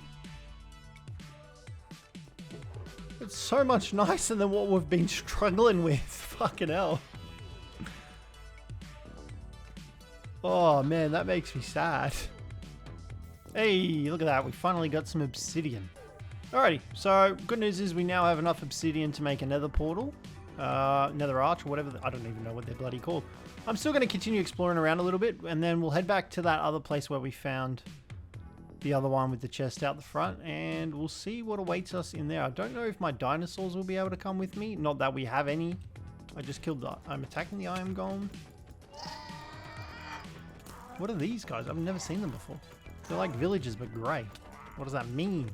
It's so much nicer than what we've been struggling with. Fucking hell. Oh man, that makes me sad. Hey, look at that. We finally got some obsidian. Alrighty, so good news is we now have enough obsidian to make a nether portal. Nether arch or whatever. I don't even know what they're bloody called. I'm still going to continue exploring around a little bit, and then we'll head back to that other place where we found the other one with the chest out the front, and we'll see what awaits us in there. I don't know if my dinosaurs will be able to come with me. Not that we have any. I just killed the... I'm attacking the iron golem. What are these guys? I've never seen them before. They're like villagers, but grey. What does that mean?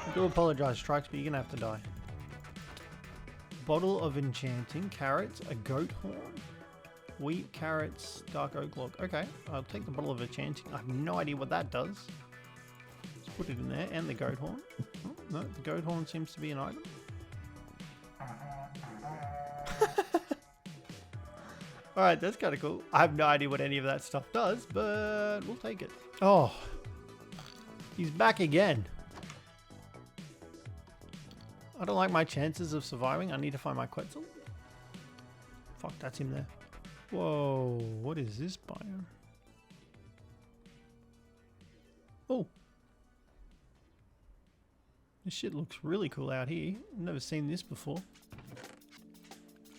I do apologize, Strikes, but you're gonna have to die. Bottle of enchanting, carrots, a goat horn, wheat, carrots, dark oak log. Okay, I'll take the bottle of enchanting. I have no idea what that does. Let's put it in there, and the goat horn. Oh, no, the goat horn seems to be an item. Alright, that's kind of cool. I have no idea what any of that stuff does, but we'll take it. Oh, he's back again. I don't like my chances of surviving. I need to find my Quetzal. Fuck, that's him there. Whoa, what is this biome? Oh. This shit looks really cool out here. I've never seen this before.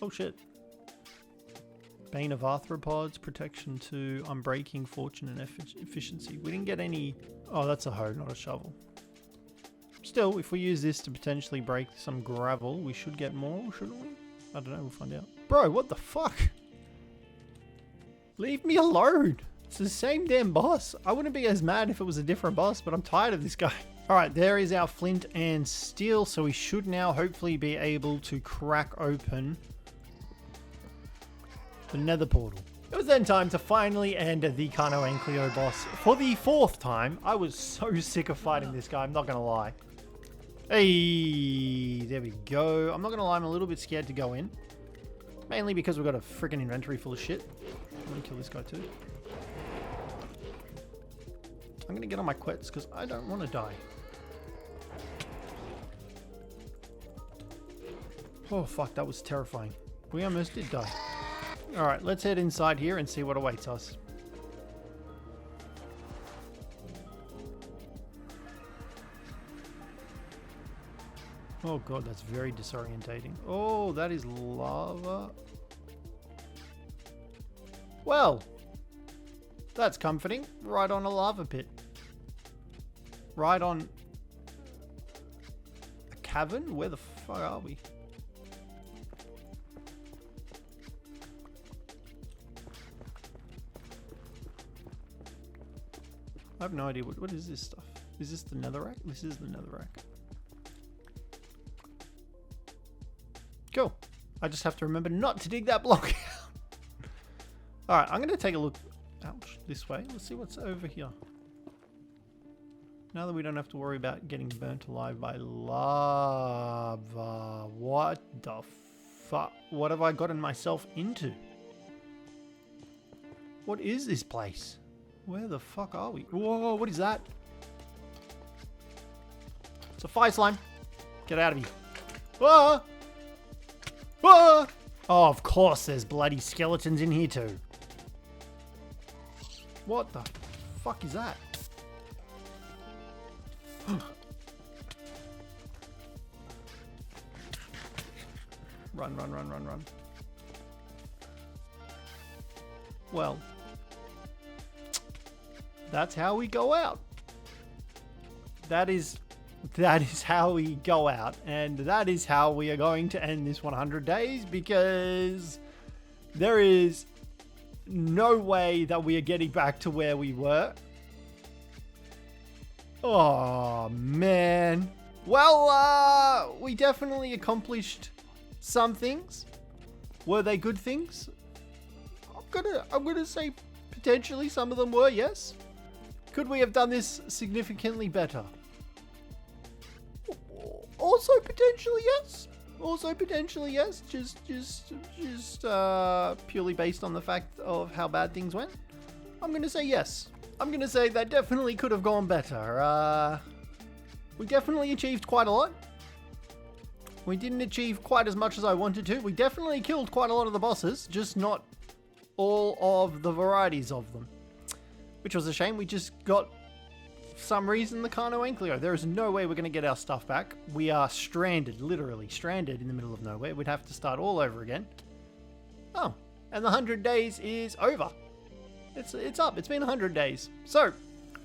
Oh shit. Bane of Arthropods, protection to unbreaking, fortune and efficiency. We didn't get any... Oh, that's a hoe, not a shovel. Still, if we use this to potentially break some gravel, we should get more, shouldn't we? I don't know, we'll find out. Bro, what the fuck? Leave me alone! It's the same damn boss. I wouldn't be as mad if it was a different boss, but I'm tired of this guy. Alright, there is our flint and steel, so we should now hopefully be able to crack open the nether portal. It was then time to finally end the Cjthecheesedj boss for the 4th time. I was so sick of fighting this guy, I'm not gonna lie. Hey, there we go. I'm not gonna lie, I'm a little bit scared to go in. Mainly because we've got a freaking inventory full of shit. I'm gonna kill this guy too. I'm gonna get on my quets because I don't want to die. Oh fuck, that was terrifying. We almost did die. Alright, let's head inside here and see what awaits us. Oh god, that's very disorientating. Oh, that is lava. Well, that's comforting. Right on a lava pit. Right on a cavern? Where the fuck are we? I have no idea. What is this stuff? Is this the netherrack? This is the netherrack. Cool. I just have to remember not to dig that block out. Alright, I'm going to take a look. Ouch. This way. Let's see what's over here. Now that we don't have to worry about getting burnt alive by lava. What the fuck? What have I gotten myself into? What is this place? Where the fuck are we? Whoa, what is that? It's a fire slime. Get out of here. Ah! Ah! Oh, of course there's bloody skeletons in here too. What the fuck is that? Run, run, run, run, run. Well, that's how we go out. That is how we go out, and that is how we are going to end this 100 days, because there is no way that we are getting back to where we were. Oh man. Well, we definitely accomplished some things. Were they good things? I'm gonna say potentially some of them were, yes. Could we have done this significantly better? Also potentially yes. Also potentially yes. Just purely based on the fact of how bad things went. I'm gonna say yes. I'm gonna say that definitely could have gone better. We definitely achieved quite a lot. We didn't achieve quite as much as I wanted to. We definitely killed quite a lot of the bosses, just not all of the varieties of them. Which was a shame. We just got, for some reason, the Cjthecheesedj. There is no way we're going to get our stuff back. We are stranded, literally stranded in the middle of nowhere. We'd have to start all over again. Oh, and the 100 days is over. It's up. It's been 100 days. So,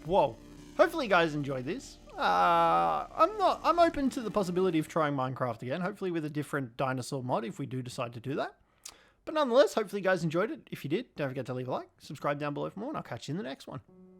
whoa. Hopefully you guys enjoyed this. I'm open to the possibility of trying Minecraft again, hopefully with a different dinosaur mod if we do decide to do that. But nonetheless, hopefully you guys enjoyed it. If you did, don't forget to leave a like, subscribe down below for more, and I'll catch you in the next one.